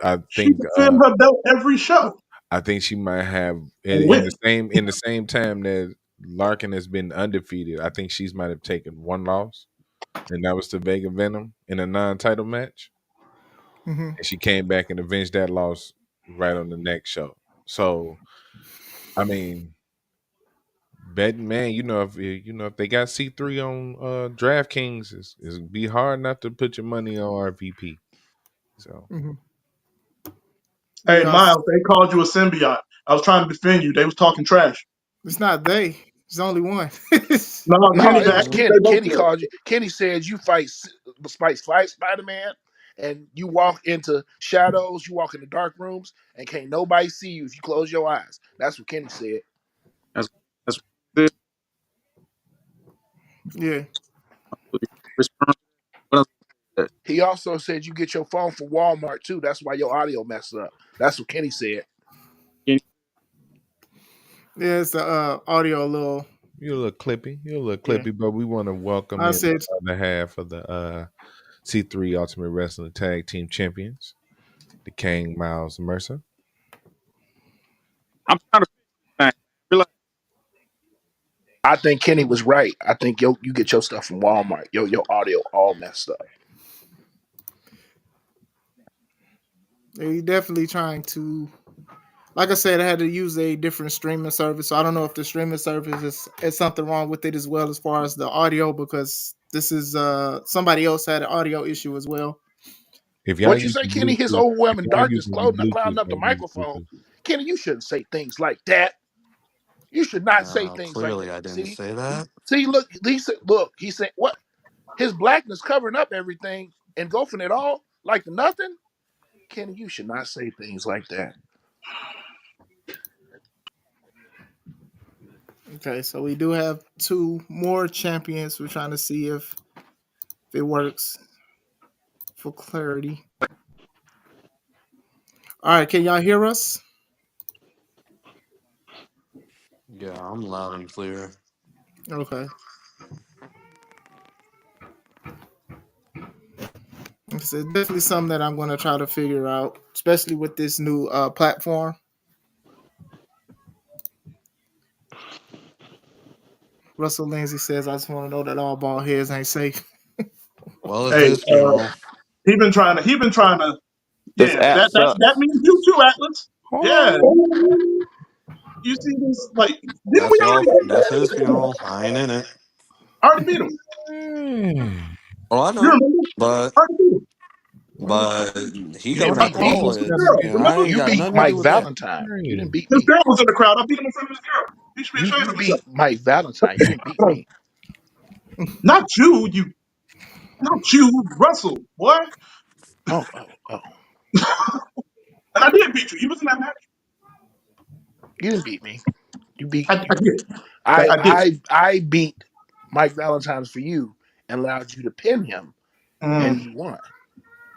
I She think defends her belt every show she might have and in the win. same time that Larkin has been undefeated. I think she's might have taken one loss, and that was to Vega Venom in a non-title match, mhm. and she came back and avenged that loss right on the next show. So, I mean, betting man. If they got C3 on DraftKings, it's be hard not to put your money on RVP. So Mhm. Hey, We also, Miles, they called you a symbiote. I was trying to defend you. They was talking trash. it's not they. It's only one. No, No, Kenny it back. was Mm, Kenny. They both Kenny said. called you. Kenny said you fight Spider Man, and you walk into shadows. You walk into dark rooms, and can't nobody see you if you close your eyes. That's what Kenny said. That's that's what Yeah. respond. What else? That He also said you get your phone from Walmart too. That's why your audio messed up. That's what Kenny said. Kenny, Yeah, it's the audio a little. you're a little clippy. You're a little Yeah. clippy, but we want to welcome I in said, the other half of the C3 Ultimate Wrestling Tag Team Champions, the King Miles Mercer. I'm trying to fix this thing. I think Kenny was right. I think you get your stuff from Walmart. Your audio all messed up. they definitely trying to. Like I said, I had to use a different streaming service, so I don't know if the streaming service is something wrong with it as well as far as the audio because this is somebody else had an audio issue as well. If y'all What you say, using Kenny? His Bluetooth, if overwhelming y'all darkness using clouding Bluetooth, up the don't use microphone. Bluetooth. Kenny, you shouldn't say things like that. You should not say things like clearly, that. I didn't See, say that. see, look, he said what? His blackness covering up everything, engulfing it all like nothing. Kenny, you should not say things like that. Okay, so we do have two more champions. We're trying to see if it works for clarity. All right, can y'all hear us? Yeah, I'm loud and clear. Okay. It's definitely something that I'm going to try to figure out, especially with this new platform. Russell Lindsay says, I just want to know that all bald heads ain't safe. Well, it's Hey, his funeral. he been trying to. He been trying to. This Yeah, app that sucks. means you too, Atlas. Yeah, Oh, you see this? Like, didn't we That's already y'all. beat That's him? his funeral. I ain't in it. Already beat him. man. Oh, I You know, remember? but Already beat him. Well, he You In coming front beat after of me. all his his. girl. I Remember? ain't You got beat nothing to do Mike with that. Valentine. You didn't hey. beat His me. girl was in the crowd. I beat him in front of his girl. He should be ashamed You of himself. beat Mike Valentine. You didn't beat me. Not you, not you, Russell, boy. Oh. And I did beat you. He was in that match. You didn't beat me. You beat I did. I I did. I beat Mike Valentine's for you and allowed you to pin him and Mm, you won.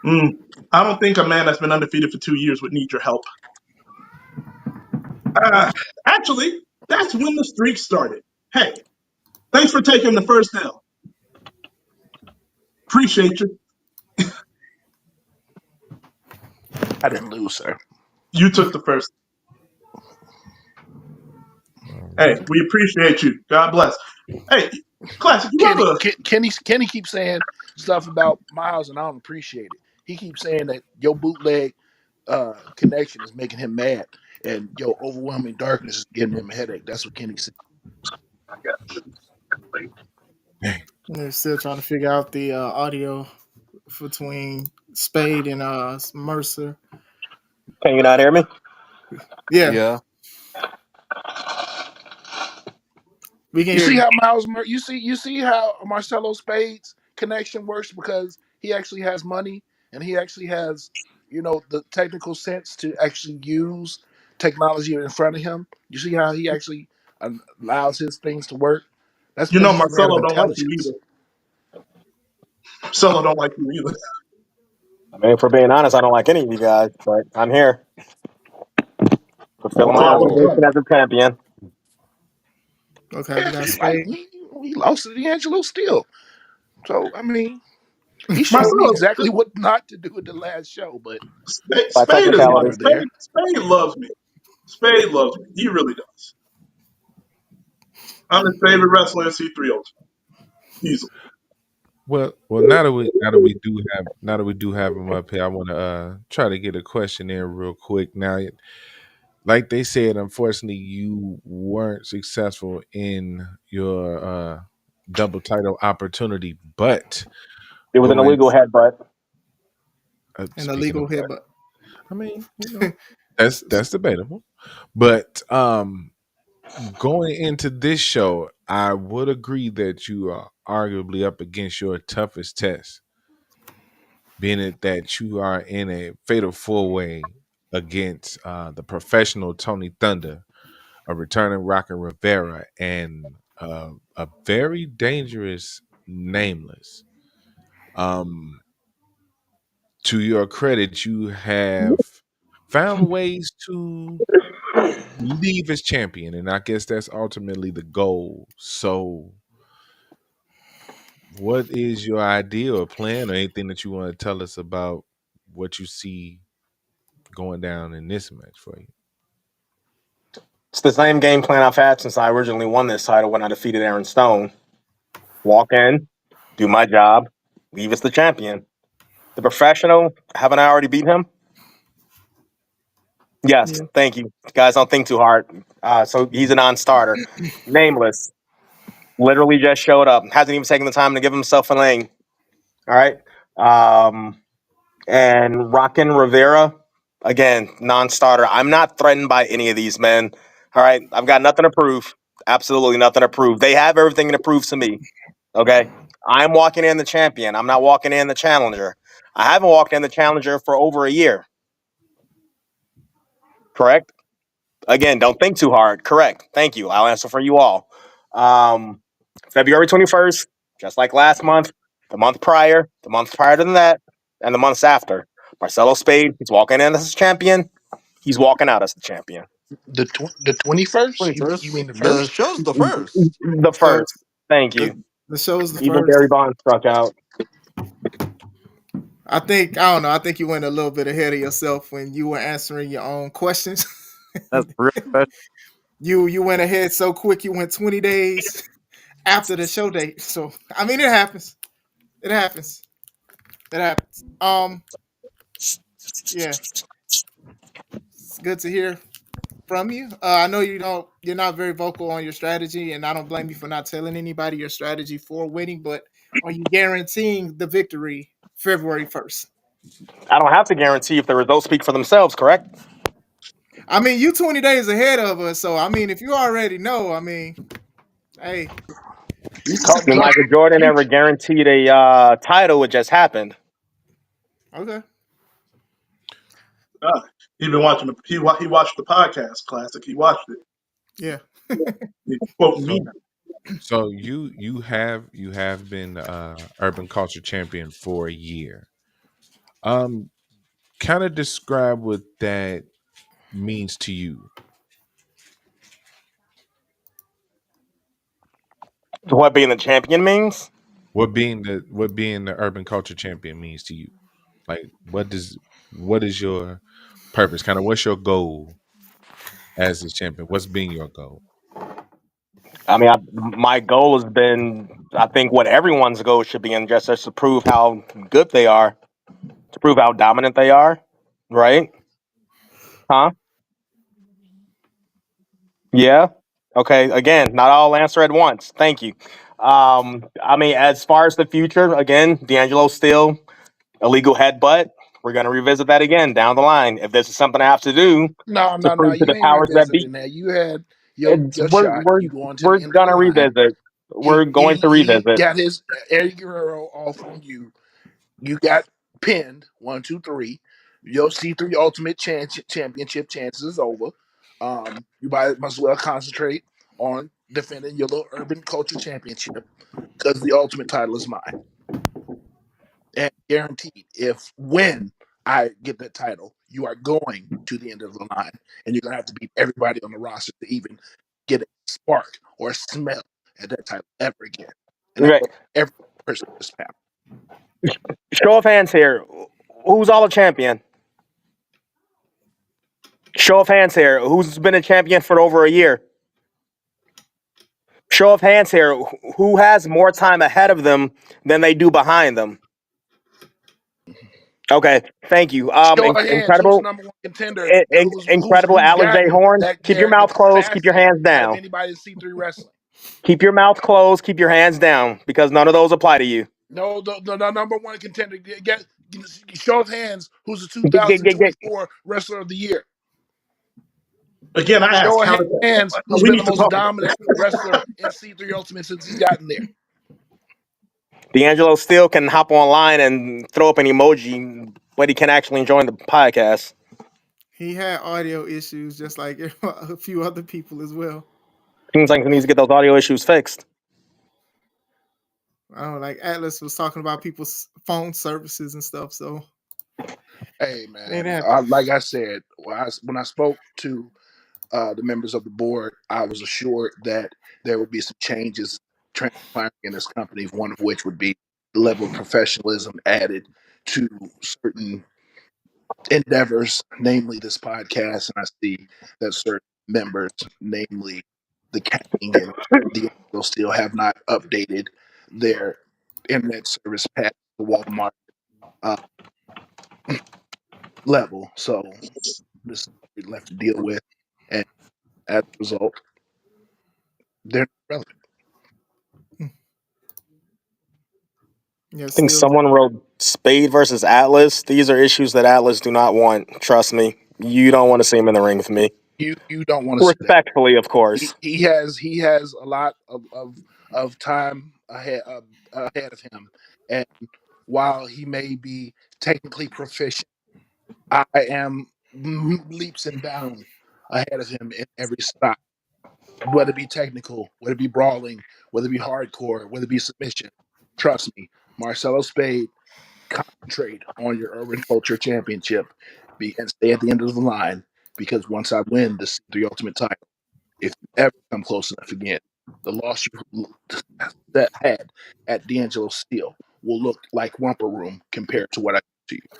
mm. I don't think a man that's been undefeated for 2 years would need your help. Uh, actually, that's when the streak started. Hey, thanks for taking the first L. Appreciate you. I didn't lose, sir. You took the first. All Hey, right. we appreciate you. God bless. Hey, classic. You ever? Kenny keeps saying stuff about Miles and I don't appreciate it. He keeps saying that your bootleg connection is making him mad and your overwhelming darkness is giving him a headache. That's what Kenny said. I got you. They're still trying to figure out the audio between Spade and Mercer. Can you not hear me? Yeah, Yeah. we can You hear see you. how you see how Marcelo Spade's connection works because he actually has money and he actually has the technical sense to actually use technology in front of him. You see how he actually allows his things to work. That's You because know he's a man of Marcelo don't like you intelligence. either. Marcelo don't like you either. I mean, for being honest, I don't like any of you guys, but I'm here fulfilling my Marcelo don't Oh, obligation run. as a champion. Okay, we yeah, got like Spade. he lost to D'Angelo Still. So I mean, he showed me Marcelo, exactly what not to do at the last show, but By Spade is we my technicality, neither there. Spade loves me. Spade loves me. He really does. I'm his favorite wrestler in C3 Ultimate. Easily. Well, now that we do have him up here, I want to try to get a question in real quick. Now, like they said, unfortunately, you weren't successful in your double title opportunity. But It was an going, illegal headbutt. An speaking illegal of hit, that, but I mean, that's debatable. But going into this show, I would agree that you are arguably up against your toughest test, being it that you are in a fatal four way against the professional Tony Thunder, a returning Rocker Rivera, and a very dangerous Nameless. Um, to your credit, you have found ways to leave as champion, and I guess that's ultimately the goal. So, what is your idea or plan, or anything that you want to tell us about what you see going down in this match for you? It's the same game plan I've had since I originally won this title when I defeated Aaron Stone. Walk in, do my job, leave as the champion. The professional, haven't I already beat him? Yes, yeah, thank you. Guys, don't think too hard. So he's a non-starter. Nameless, literally just showed up. Hasn't even taken the time to give himself a name. All right. Um, and Rockin' Rivera, again, non-starter. I'm not threatened by any of these men. All right. I've got nothing to prove. Absolutely nothing to prove. They have everything to prove to me. Okay. I'm walking in the champion. I'm not walking in the challenger. I haven't walked in the challenger for over a year. Correct? Again, don't think too hard. Correct. Thank you. I'll answer for you all. Um, February 21st, just like last month, the month prior to that, and the months after. Marcelo Spade, he's walking in as a champion. He's walking out as the champion. The 21st? You mean 21st. the The first? show's the first. The first. first. Thank The, you. the show's the Even first. Barry Bonds struck out. I don't know. I think you went a little bit ahead of yourself when you were answering your own questions. That's real special. You went ahead so quick. You went 20 days after the show date. So I mean, it happens. It happens. It happens. Yeah, it's good to hear from you. I know you're not very vocal on your strategy, and I don't blame you for not telling anybody your strategy for winning. But are you guaranteeing the victory February 1st? I don't have to guarantee if the results speak for themselves, correct? I mean, you 20 days ahead of us, so I mean, if you already know, I mean, hey, He's caught When jumping Michael Jordan in the ever future. guaranteed a title, it just happened. okay, Uh, he been watching he watched the podcast classic. He watched it. yeah, He's quoting me. So, so you have been urban culture champion for a year. Um, kind of describe what that means to you. What being the champion means? What being the urban culture champion means to you. Like, what is your purpose? Kind of, what's your goal as the champion? What's been your goal? I mean, my goal has been, I think, what everyone's goal should be, and just to prove how good they are, to prove how dominant they are, right? Huh? Yeah. Okay. Again, not all answer at once. Thank you. I mean, as far as the future, again, D'Angelo still illegal headbutt. We're gonna revisit that again down the line. If this is something I have to do No, to no, no. prove to You the ain't powers that be, revisiting that. You had it's, your we're shot. we're You going to we're the end of the gonna line. revisit. We're going to He revisit. got his Eddie Guerrero off on you. You got pinned 1, 2, 3. Your C3 Ultimate Championship chances is over. You might as well concentrate on defending your little Urban Culture Championship because the Ultimate title is mine and guaranteed. If when I get that title, you are going to the end of the line, and you're gonna have to beat everybody on the roster to even get a spark or a smell at that title ever again. And that Right. goes for every person in this panel. Show of hands here. Who's all a champion? Show of hands here. Who's been a champion for over a year? Show of hands here. Who has more time ahead of them than they do behind them? Okay, thank you. Show of hands, who's the Incredible, number one contender? incredible Who's Atlas J. gotten Horn. that Keep your the mouth closed. Keep your fastest hands out of down. anybody in C3 wrestling? Keep your mouth closed. Keep your hands down because none of those apply to you. No, the number one contender. Show of hands, who's the Get. 2024 wrestler of the year? Again, I asked, Show of how did that? hands, who's We been the need to most talk about dominant wrestler in C3 Ultimate since he's gotten there? D'Angelo still can hop online and throw up an emoji, but he can actually join the podcast. He had audio issues just like a few other people as well. Seems like he needs to get those audio issues fixed. I don't know, like Atlas was talking about people's phone services and stuff. So Hey it man, happened. like I said, when I spoke to the members of the board, I was assured that there would be some changes transpiring in this company, one of which would be the level of professionalism added to certain endeavors, namely this podcast. And I see that certain members, namely the King and the Angel, still have not updated their internet service past the Walmart uh, level. So this is what we left to deal with. And as a result, they're not relevant. Yeah, I think still. someone wrote Spade versus Atlas. These are issues that Atlas do not want. Trust me. You don't want to see him in the ring with me. You don't want to see that. Respectfully, of course. He has a lot of time ahead of him, and while he may be technically proficient, I am leaps and bounds ahead of him in every style. Whether it be technical, whether it be brawling, whether it be hardcore, whether it be submission. Trust me, Marcelo Spade, concentrate on your Urban Culture Championship and stay at the end of the line, because once I win the Ultimate title, if you ever come close enough again, the loss you that had at D'Angelo Steel will look like romper room compared to what I do to you.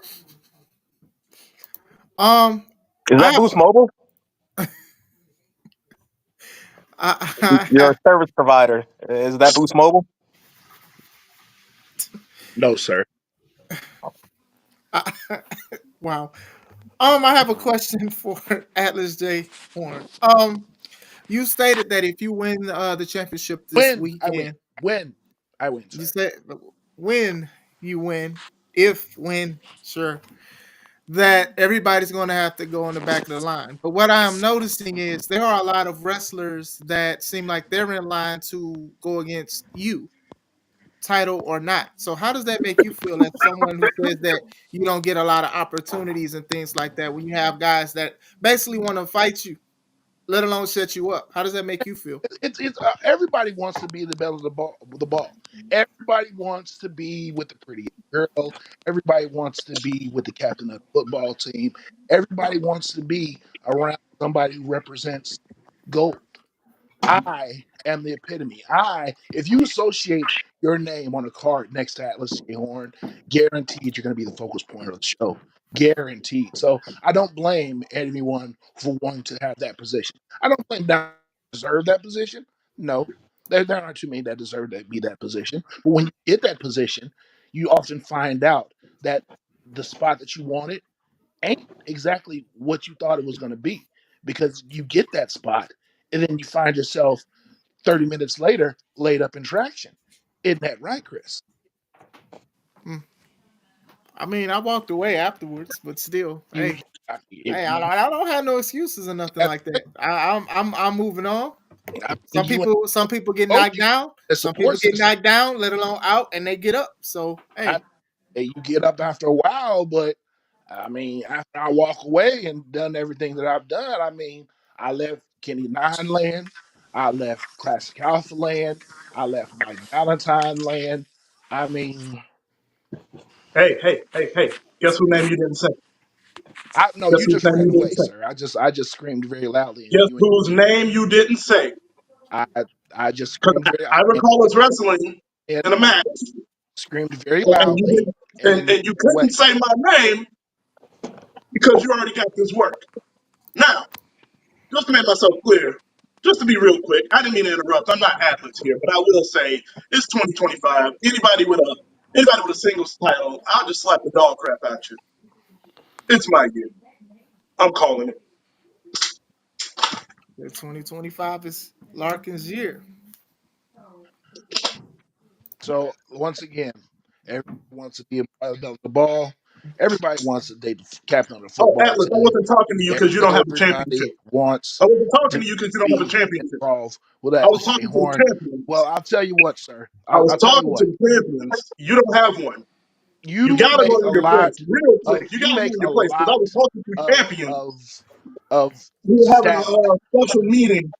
Um, Is I that have Boost Mobile? You're I, a service provider. Is that Boost Mobile? No, sir. I, wow. I have a question for Atlas J. Horn. You stated that if you win the championship this When I win, weekend, when I win, you sir. said when you win, if win, sure, that everybody's going to have to go in the back of the line. But what I'm noticing is there are a lot of wrestlers that seem like they're in line to go against you, title or not. So how does that make you feel as someone who says that you don't get a lot of opportunities and things like that when you have guys that basically want to fight you, let alone set you up? How does that make you feel? It's everybody wants to be the belle of the ball. Everybody wants to be with the pretty girl. Everybody wants to be with the captain of the football team. Everybody wants to be around somebody who represents gold. I am the epitome. If you associate your name on a card next to Atlas J. Horn, guaranteed you're going to be the focus point of the show. Guaranteed. So I don't blame anyone for wanting to have that position. I don't blame them to deserve that position. No, there aren't too many that deserve to be that position. But when you get that position, you often find out that the spot that you wanted ain't exactly what you thought it was going to be, because you get that spot and then you find yourself 30 minutes later laid up in traction. Isn't that right, Chris? Mm. I mean, I walked away afterwards, but still, You, hey, if hey, you, I don't have no excuses or nothing like that. I'm moving on. you and Some people get coach knocked you, down. the Some people support get system. knocked down, let alone out, and they get up. So I, hey, you get up after a while, but I mean, after I walk away and done everything that I've done, I mean, I left Kenny Nine land, I left Classic Alpha land, I left Mike Valentine land. I mean, Hey. Guess whose name you didn't say? I no, Guess you whose just name ran you didn't away, say? sir. I just screamed very loudly, and Guess you whose name you didn't say? I I just Because screamed very I recall us wrestling and in a match, screamed very and loudly, and then you you ran away. couldn't say my name because you already got this work. Now, just to make myself clear, just to be real quick, I didn't mean to interrupt. I'm not Atlas here, but I will say it's 2025. Anybody with a Anybody with a singles title, I'll just slap the dog crap out you. It's my year. I'm calling it. The 2025 is Larkin's year. So once again, everybody wants to be above the ball. Everybody wants to date the captain of the Oh, football Atlas, I team. wasn't talking to you because you don't have a championship. Everybody wants I wasn't talking to to you because you don't have a be championship. involved with I that was Deshae talking to the Horn. Well, champions. I'll tell you what, sir. I was I'll tell you talking to what. the champions. You don't have one. You You gotta make learn a your place lot real of quick. You you gotta make learn a your place because I lot was talking to of champions. of of We were having a static. special meeting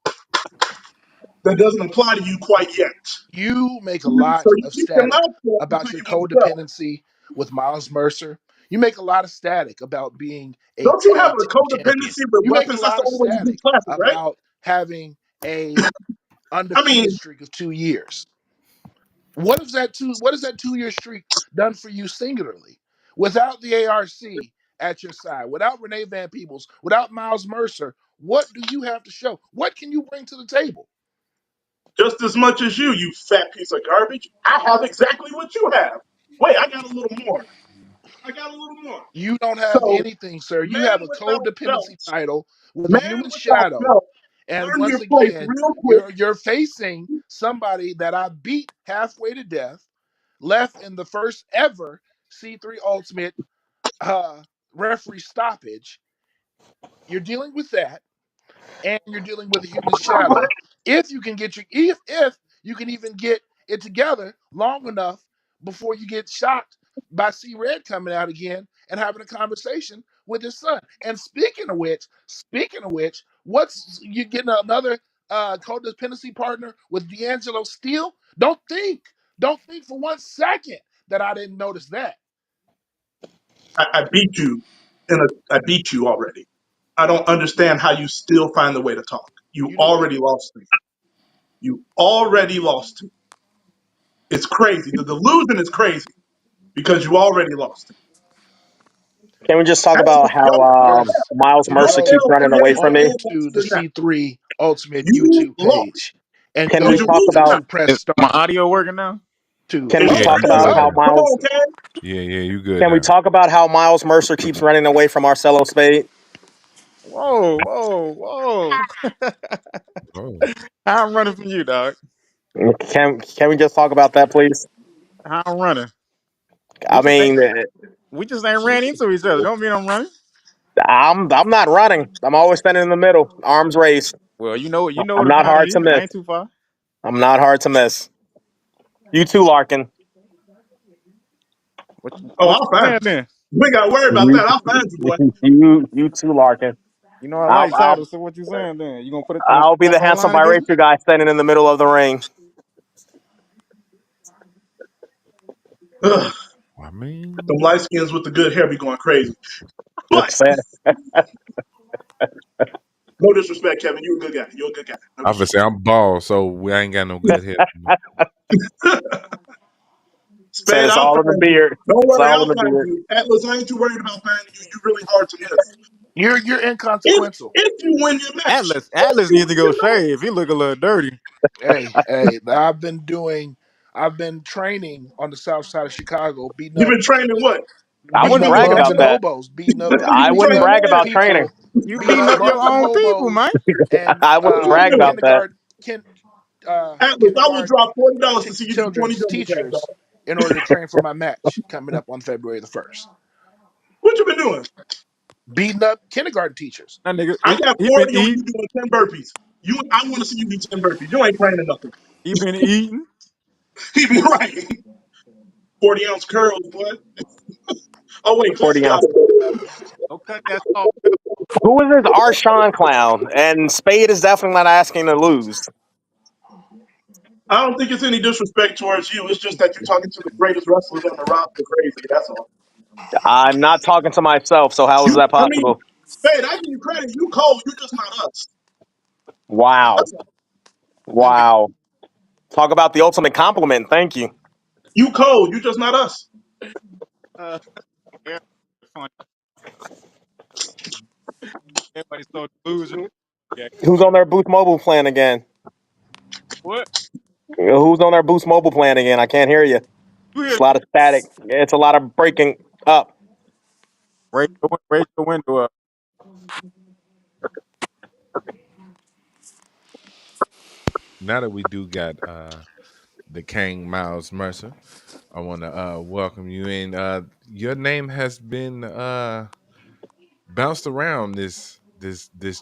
that doesn't apply to you quite yet. You make a So lot you of keep your static mouth shut until about your you excel. codependency with Miles Mercer. You make a lot of static about being a Don't you have tag a team champion. codependency with You make a weapons? That's lot the of only way you beat static classic, right? about having a I undefeated mean, streak of 2 years. What has that 2 year streak done for you singularly? Without the ARC at your side, without Renee Van Peebles, without Miles Mercer, what do you have to show? What can you bring to the table? just as much as you fat piece of garbage. I have exactly what you have. Wait, I got a little more. I got a little more. You don't have So, anything, sir. You man have a without codependency belt, title with a man human without shadow. belt, And learn once your place again, real quick. you're facing somebody that I beat halfway to death, left in the first ever C3 Ultimate uh, referee stoppage. You're dealing with that, and you're dealing with a human shadow. If you can even get it together long enough before you get shocked by C Red coming out again and having a conversation with his son. And speaking of which, what's you getting another codependency partner with D'Angelo Steele? Don't think for 1 second that I didn't notice that. I beat you I beat you already. I don't understand how you still find the way to talk. You You know what? already lost me. You already lost me. It's crazy. The delusion is crazy because you already lost me. Can we just talk about Hey, how Go, There's Miles you Mercer go keeps running away from on me? to the now. C3 Ultimate You YouTube lost. page and Can we Did go you talk lose or about to not? press Is start my audio working now? to Can It we looks talk yes, good. about sir. how Yeah, Come Miles on, Cam. yeah, yeah. You good Can we now? talk about how Miles Mercer keeps running away from Marcelo Spade? Whoa, whoa, whoa. Oh, How I'm running from you, dog? Can we just talk about that, please? How I'm running? We I just ain't mean, we just ain't ran into each other. Don't mean I'm running. I'm not running. I'm always standing in the middle, arms raised. Well, you know where I'm to not find hard to me. I miss. ain't too far. I'm not hard to miss. You too, Larkin. Oh, What I'll you find saying you. then? You ain't got to worry about You that. I'll find you, boy. you too, Larkin. You know I I'll like I'll titles. So what you saying then? You gonna put it? You gonna I'll be put the us on the handsome line against me? biracial guy standing in the middle of the ring. Ugh, I them mean, light skins with the good hair be going crazy. But no disrespect, Kevin. You a good guy. You're a good guy. No I would say disrespect. I'm bald, so we ain't got no good hair. Said Spade, it's I'll all in the find you. beard. Don't It's worry, all in I'll the find beard. you. Atlas, I ain't too worried about finding you. You really hard to miss. You're If inconsequential. if you win your match, if Atlas you needs to win go your match, shave. He look a little dirty. Hey, I've been training on the south side of Chicago, you've been training what? I Which wouldn't beating up brag boxing bums about and match? that. hobos, Which one you I been wouldn't beating training up brag your about ass? training. people, You beating beating up up your bums and own people, hobos, man. and I wouldn't Which one you brag been about doing? that. Atlas, I will kindergarten drop $40 to see you do 20 children's double jacks, teachers dog. in order to train for my match coming up on February the 1st. What you been doing? Beating up kindergarten teachers. That nigga, I got he been 40 on eating. you doing 10 burpees. I want to see you do 10 burpees. You ain't training nothing. He been eating. Even right. 40-ounce curls, boy. Oh wait, 40 classic got ounces. it. Don't cut that salt pepper. Who is this Arshawn clown? And Spade is definitely not asking to lose. I don't think it's any disrespect towards you. It's just that you're talking to the greatest wrestlers on the roster crazy. That's all. I'm not talking to myself, so how is that I mean, possible? Spade, I give you credit. You cold. You're just not us. Wow. That's all. Wow. Talk about the ultimate compliment. Thank you. You cold. You're just not us. Uh, yeah, funny. Everybody's so delusional. Yeah. Who's on their Boost Mobile plan again? What? Who's on their Boost Mobile plan again? I can't hear you. It's Weird. a lot of static. It's a lot of breaking up. Raise your window up. Now that we do got the King Miles Mercer, I want to welcome you in. Your name has been bounced around this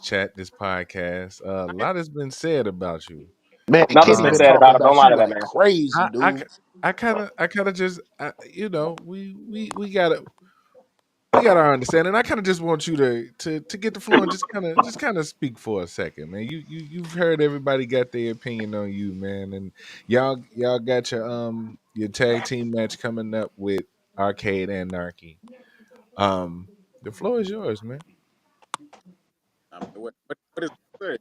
chat, this podcast. A lot has been said about you. Man, Nothing's Kenny been been Um, said talking about him. Don't about lie you to that like man. crazy, I I dude. ki- I kind of just we got our understanding. I kind of just want you to get the floor and just kind of speak for a second, man. You've heard everybody got their opinion on you, man, and y'all got your tag team match coming up with Arcade Anarchy. Um, the floor is yours, man. I mean, what is it say?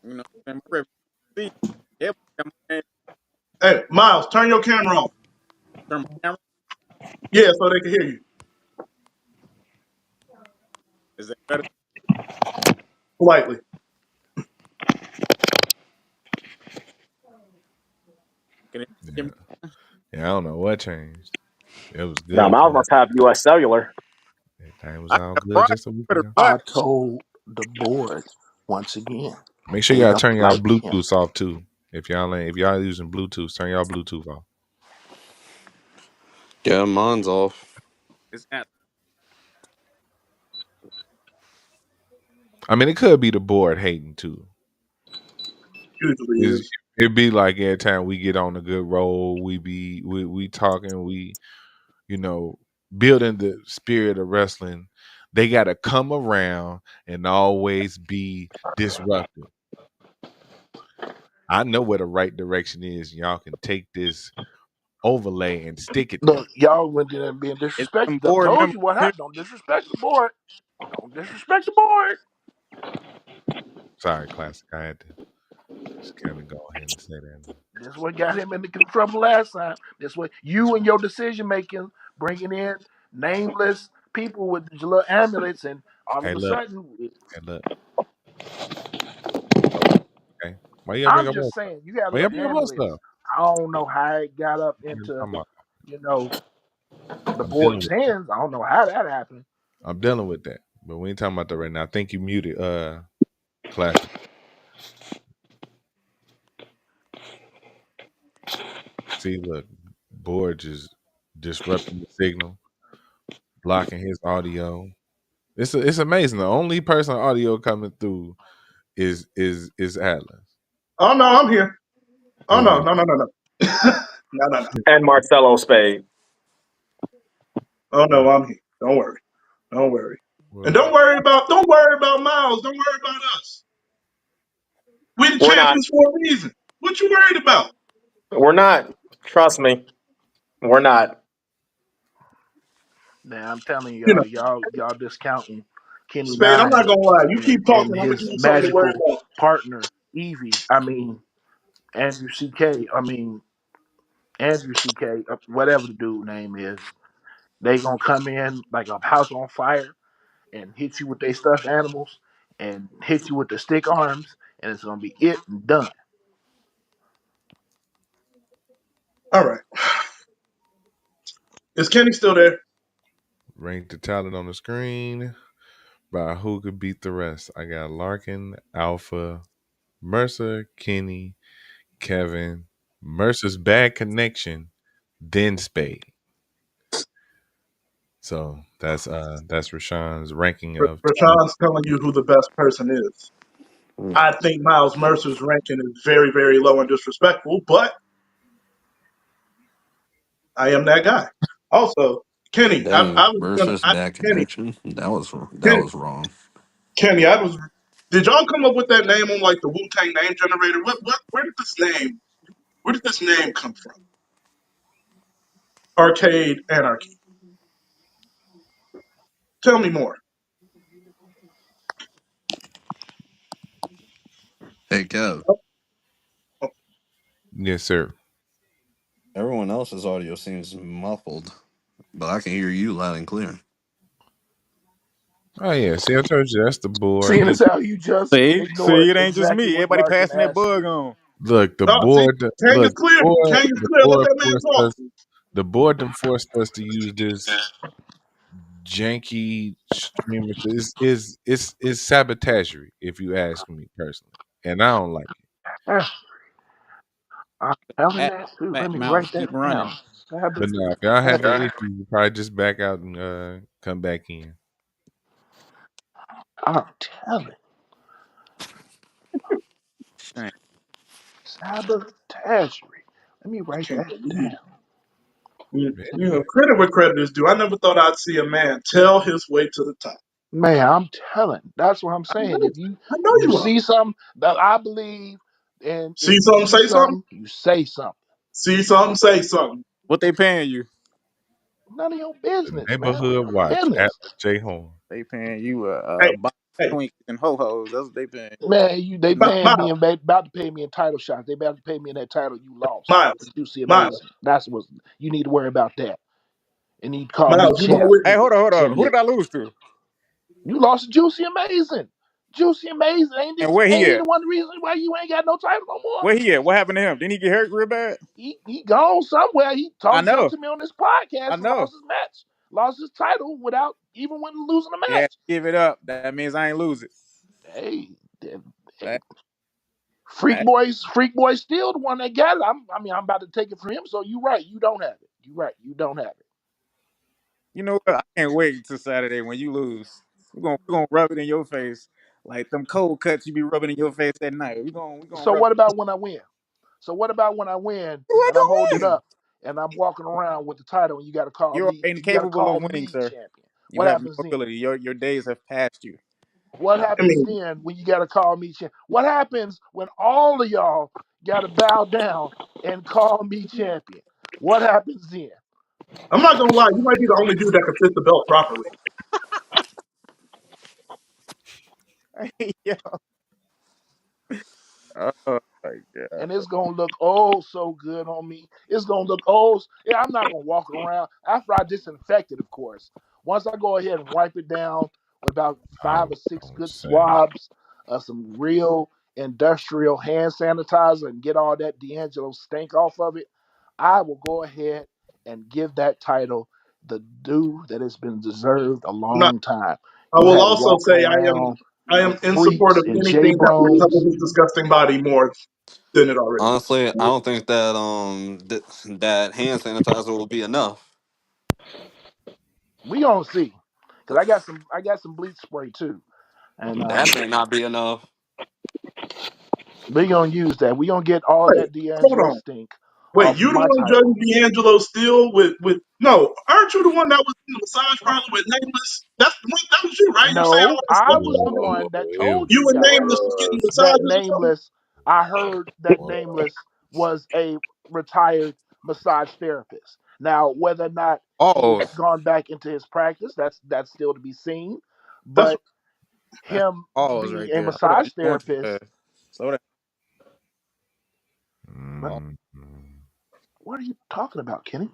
You know, what I'm saying? My reputation. Everybody got my name. Hey, Miles, turn your camera on. Turn my camera. Yeah, so they can hear you Is that better? politely. Can you hear Yeah, me? yeah. I don't know what changed. It was Now, good for Miles must have U.S. Cellular. that was I all got good bright. just a week Better ago. I black. told the board once again, Make sure they y'all don't turn y'all like him. Bluetooth off too. If y'all using Bluetooth, turn y'all Bluetooth off. Yeah, mine's off. It's at. I mean, it could be the board hating too. Usually Is is. it be like every time we get on a good roll, we talking, you know building the spirit of wrestling. They got to come around and always be disruptive. I know where the right direction is. Y'all can take this overlay and stick it there. Look, y'all went in there being Is them disrespectful. I board told members you what here? happened. Don't disrespect the board. Don't disrespect the board. Sorry, classic. I had to just kind of go ahead and say that. This what got him into trouble last time. This what you and your decision making, bringing in nameless people with these little amulets, and all of Hey, a look. sudden, Hey, look. Okay. Why you gotta bring I'm up our just stuff? saying, you got Why you little gotta bring up our amulets. stuff? I don't know how it got up into, I'm, uh, you know, the I'm dealing board's with that. hands. I don't know how that happened. I'm dealing with that. But we ain't talking about that right now. I think you muted classic. See, look, board just disrupting the signal, blocking his audio. It's amazing. The only person audio coming through is Atlas. Oh no, I'm here. Oh no, Yeah. no, no, no, no. No, no, no. And Marcelo Spade. Oh no, I'm here. Don't worry. Don't worry. And Well, don't worry about Miles. Don't worry about us. We the We're not. champions for a reason. What you worried about? We're not. Trust me. We're not. Now I'm telling You know, y'all discounting Kenny Spade, I'm not Nine gonna lie. You and keep talking, I'm gonna give his you something to worry magical about. partner Evie. I mean Andrew CK. I mean Andrew CK. Whatever the dude name is. They gonna come in like a house on fire and hit you with their stuffed animals and hit you with the stick arms, and it's gonna be it and done. All right. Is Kenny still there? rank the talent on the screen by who could beat the rest. I got Larkin, Alpha, Mercer, Kenny, Kevin, Mercer's bad connection, then Spade. So that's Rashawn's ranking of 20. Rashawn's telling you who the best person is. Hmm. I think Miles Mercer's ranking is very, very low and disrespectful, but I am that guy. Also, Kenny, I Dang, was gonna, versus bad Kenny, connection. That Kenny, was wrong. Kenny, I was. Did y'all come up with that name on like the Wu Tang name generator? Where did this name? Where did this name come from? Arcade Anarchy. Tell me more. Hey Kev, Oh, oh, Yes, sir. everyone else's audio seems muffled, but I can hear you loud and clear. Oh yeah, see, I told you that's the board. Seeing as how you just See, ignored it ain't just exactly me. what Everybody Larkin passing that asked bug you. on. Look, Oh, see, Kang is clear. Kang is the clear. Let board that man forced talk. us. The board done forced us to use this janky streamer. It's sabotagery, if you ask me personally, and I don't like it. Ah, I'm telling At that too. Let Fat me Mouse write keep that running. down. Sabbath. But now, if y'all having Sabbath. issues, you probably just back out and come back in. I'm telling. Dang. Sabotagery. Let me I write can't that believe down. it. You know, credit where credit is due. I never thought I'd see a man tell his way to the top. Man, I'm telling. That's what I'm I saying. know, If you I know you you are. see something that I believe, and if See you something, see say something. something, you say something. See something, say something. What they paying you? None of your The business, man. None of neighborhood your watch, business. Atlas J. Horn. They paying you Hey, box hey, of Twinkies and ho hos. That's what they paying. Man, they paying me Miles, and about to pay me in title shots. They about to pay me in that title you lost. Miles, You see Miles, amazing. That's what you need to worry about that. And you call me Miles. You know champ. what? Hey, hold on. So Who yeah, did I lose to? you lost to Juicy Amazing. Juicy Amazing. And where he Ain't he at? the one reason why you ain't got no title no more? Where he at? What happened to him? Didn't he get hurt real bad? He gone somewhere. He I talked junk know. to me on this I podcast and know. lost his match. Lost his title without even winning losing a Yeah, match. give it up. That means I ain't lose it. Hey, Hey, hey, hey, Freak Boy's still the one that got it. I'm about to take it from him. So you right, you don't have it. You right, you don't have it. you know what? I can't wait till Saturday when you lose. We're gonna rub it in your face like them cold cuts you be rubbing in your face at night. We gonna So rub what it. about when I win? So what about when I win You ain't and I'm gonna holding it win. up and I'm walking around with the title and you got to call You're me? You got to incapable of call winning, me sir. champion. You What have no happens then? ability. Your days have passed you. What I happens mean, then when you got to call me champion? What happens when all of y'all got to bow down and call me champion? What happens then? I'm not gonna lie. You might be the only dude that can fit the belt properly. Yeah. Oh my god. And it's gonna look oh so good on me. It's gonna look oh yeah, I'm not gonna walk around after I disinfect it, of course. Once I go ahead and wipe it down with about I five was or six gonna good say, swabs of some real industrial hand sanitizer and get all that D'Angelo stink off of it, I will go ahead and give that title the due that it's been deserved a I'm not. long time. I You will had also walking say around I am with in support freaks of and J anything that will cover Brones. his disgusting body more than it already is. Honestly, I don't think that that hand sanitizer will be enough. We gonna see, cause I got some bleach spray too, and That may not be enough. we gonna use that. We gonna get all Wait, that hold D'Angelo on. stink Wait, off of you the my one title. judging D'Angelo still with no? Aren't you the one that was in the massage parlor with Nameless? That's the one. That was you, right? You saying No, all this I stuff was the about him? one that it told You you and guys Nameless was getting was that massages or something? Nameless. I heard that was Nameless was a retired massage therapist. Now, whether or not he has Pause. gone back into his practice, that's still to be seen. That's But That's him pause being right a there. Hold on, massage you going too therapist, fast. Slow down. Pause. mm, what are you talking about, Kenny?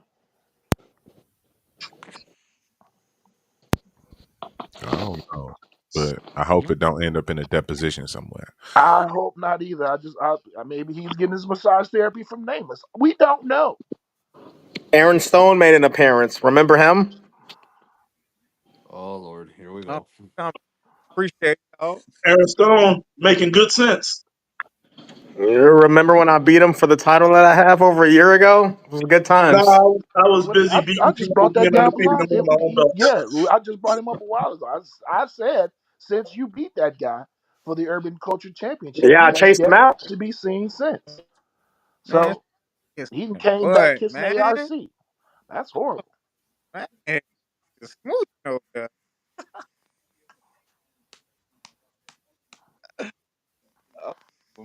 I don't know, but I hope it don't end up in a deposition somewhere. I hope not either. Maybe he's getting his massage therapy from Nameless. We don't know. Aaron Stone made an appearance. Remember him? Oh Lord, here we Oh, go. come appreciate y'all. Aaron Stone making good sense. You remember when I beat him for the title that I have over a year ago? It was good Nah, times. I was What busy I beating just people, brought that being down for undefeated live. and winning my own belts. Yeah, I just brought him up a while ago. I said since you beat that guy for the Urban Culture Championship, Yeah, he I has chased him yet out. to be seen since. Man, So it's he came back what, kissing man? ARC. That's horrible. Man, it's smooth over there. Oh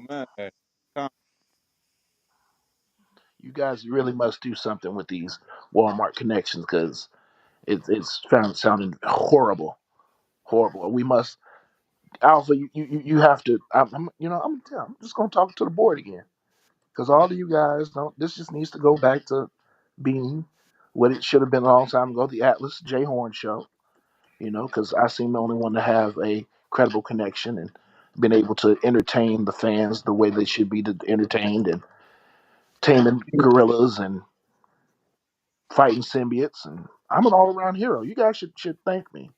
man. Come- You guys really must do something with these Walmart connections because it's found sounding horrible, horrible. We must Alpha. You have to. I'm just gonna talk to the board again because all of you guys don't. This just needs to go back to being what it should have been a long time ago. The Atlas J Horn show. Because I seem the only one to have a credible connection and been able to entertain the fans the way they should be entertained, and taming gorillas and fighting symbiotes. And I'm an all around hero. You guys should thank me.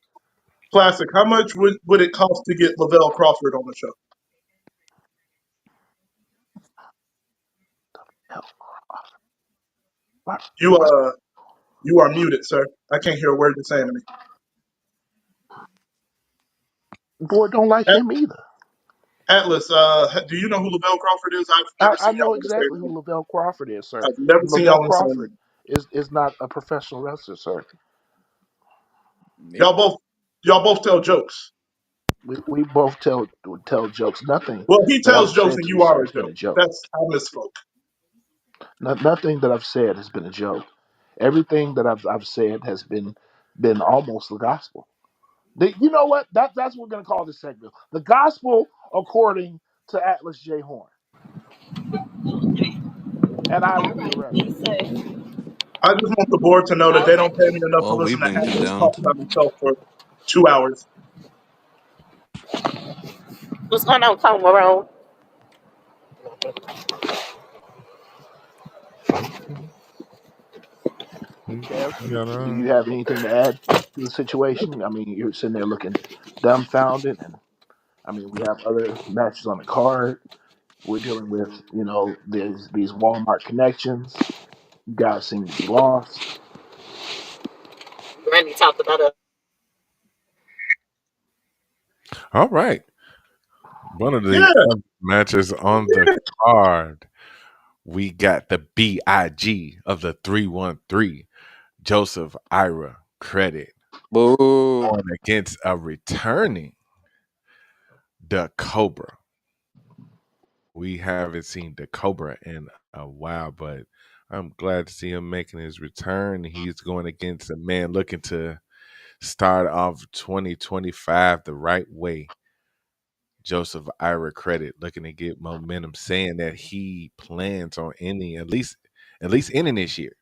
Classic. How much would it cost to get Lavelle Crawford on the show? Hell, why, You why uh you are muted, sir. I can't hear a word you're saying to me. boy don't like him either. Atlas, do you know who Lavelle Crawford is? I've never I seen y'all know in the same exactly who room. Lavelle Crawford is, sir. I've never seen Lavelle y'all in the same Crawford room. is not a professional wrestler, sir. Nick. Y'all both tell jokes. We both tell jokes. Nothing Well, he that tells I've jokes said and to you, you sir, are a has been a joke. joke. That's I misspoke. Nothing that I've said has been a joke. Everything that I've said has been almost the gospel. You know what? That's what we're gonna call this segment. The gospel according to Atlas J. Horn. And I will be the reverend. I just want the board to know that they don't pay me enough to Well, listen we've to been Atlas talk condemned. about himself for 2 hours. What's going on, Comerone? Okay. Kev, You got do you have anything to add to the situation? I mean, you're sitting there looking dumbfounded, and I mean, we have other matches on the card. We're dealing with, there's these Walmart connections. You guys seem to be lost. Randy talked about a all right. One of the Yeah, other matches on the card, we got the BIG of the 313, Joseph Ira Credit, Boo. going against a returning the Cobra. We haven't seen the Cobra in a while, but I'm glad to see him making his return. He's going against a man looking to start off 2025 the right way. Joseph Ira Credit looking to get momentum, saying that he plans on ending at least ending this year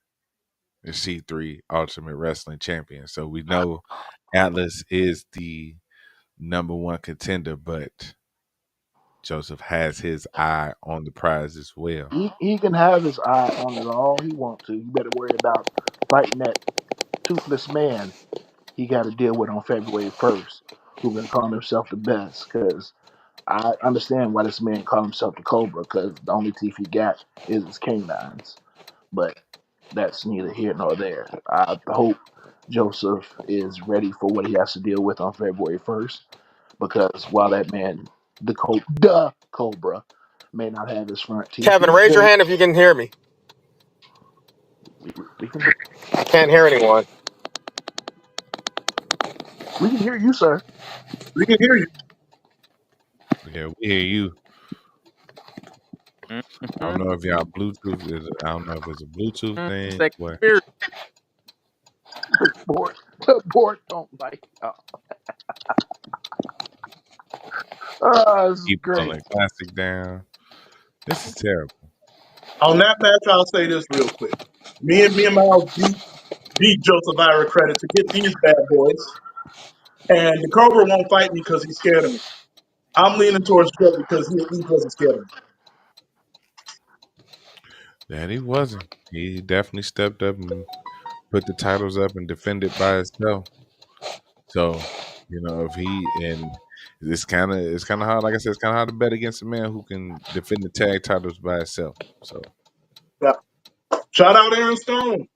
the C3 Ultimate Wrestling Champion. So we know Atlas is the number one contender, but Joseph has his eye on the prize as well. He can have his eye on it all he wants to. You better worry about fighting that toothless man he got to deal with on February 1st, who been calling himself the best. Because I understand why this man called himself the Cobra, because the only teeth he got is his canines. But that's neither here nor there. I hope Joseph is ready for what he has to deal with on February 1st, because while that man, the Cobra, may not have his front teeth, Kevin, he's raise your very. hand if you can hear me. We can I can't hear anyone. we can hear you, sir. we can hear you. Yeah, we hear you. I Mm-hmm. don't know if y'all Bluetooth is. I don't know if it's a Bluetooth thing. Second What spirit. The board don't like. This is keep great. pulling classic down. This is terrible. On that match, I'll say this real quick. Me and Miles beat Joseph Ira Credit to get these bad boys, and the Cobra won't fight me because he's scared of me. I'm leaning towards Joe because he at least wasn't scared of me. That he wasn't. He definitely stepped up and put the titles up and defended by himself. So, if he and it's kind of hard. Like I said, it's kind of hard to bet against a man who can defend the tag titles by himself. So, Yeah. Shout out Aaron Stone.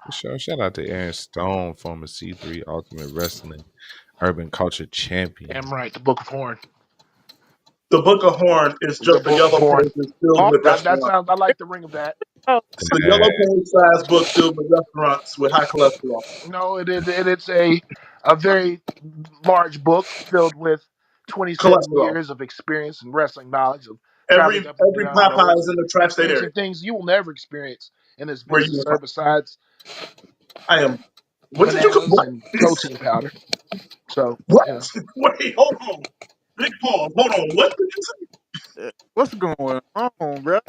for sure, shout out to Aaron Stone, former C3 Ultimate Wrestling Urban Culture Champion. Damn right. The Book of Horn. The Book of Horn is The just a Book of yellow Horn. page filled Oh, with That restaurants. sounds. I like the ring of that. oh, It's a That yellow page size book filled with restaurants with high cholesterol. No, it's a very large book filled with 27 Cholesterol. years of experience and wrestling knowledge of Every traveling up and every down Popeye is those in and the tri-state area experiencing things you will never experience in this where you business, will sir. find. Besides I am. What did you? bananas What? and protein powder. So What? you know, Wait, hold on. Big pause. Hold on. What did you say? what's going on, bro?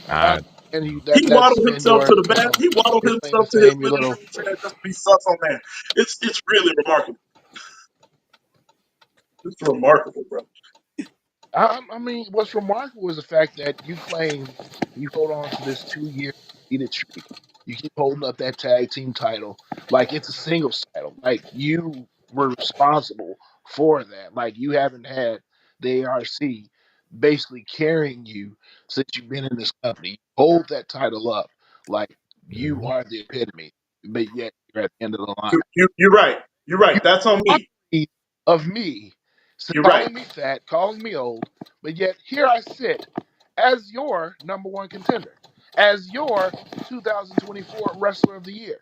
I and you He that's waddled been himself to your the bath. He waddled your claim to himself to his fame, your living little room chair just to be sus on that. It's really remarkable. It's remarkable, bro. I mean, what's remarkable is the fact that you claim you hold on to this 2 year undefeated streak. You keep holding up that tag team title like it's a singles title. Like you were responsible for that. Like you haven't had the ARC basically carrying you since you've been in this company. You hold that title up like you Mhm. are the epitome, but yet you're at the end of the line. You're right. You're You right. That's on me. mockery of me, You're right. calling me fat, calling me old, but yet here I sit as your number one contender, as your 2024 Wrestler of the Year.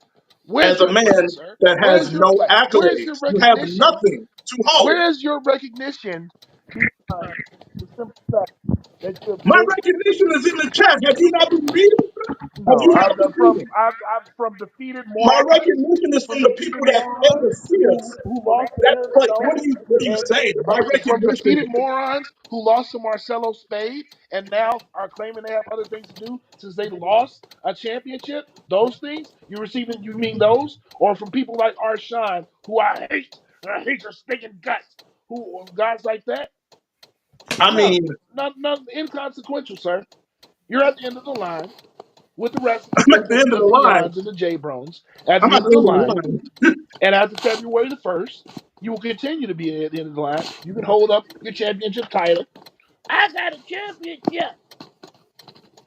As Where's a your play, man sir? that has Where's your no play? Where's your accolades, you have recognition? nothing to hold. Where's your recognition behind the simple fact that you have My been? recognition is in the chat. Have you not been reading? Have No, you not been reading? I'm from defeated My morons, recognition is from from the defeated people that pay to morons see who us. lost to That Eric like, Stone, what are you and saying? My from recognition. defeated morons who lost to Marcelo Spade and now are claiming they have other things to do since they lost a championship. Those things you mean those, or from people like Arshawn who I hate, and I hate your stinking guts, who guys like that? I No, mean, not inconsequential, sir. You're at the end of the line with the rest I'm at the end of the the line. Beyonds and the J Brones at I'm the at end of the the end of the line. line. And after February the 1st, you will continue to be at the end of the line. You can hold up your championship title. I got a championship.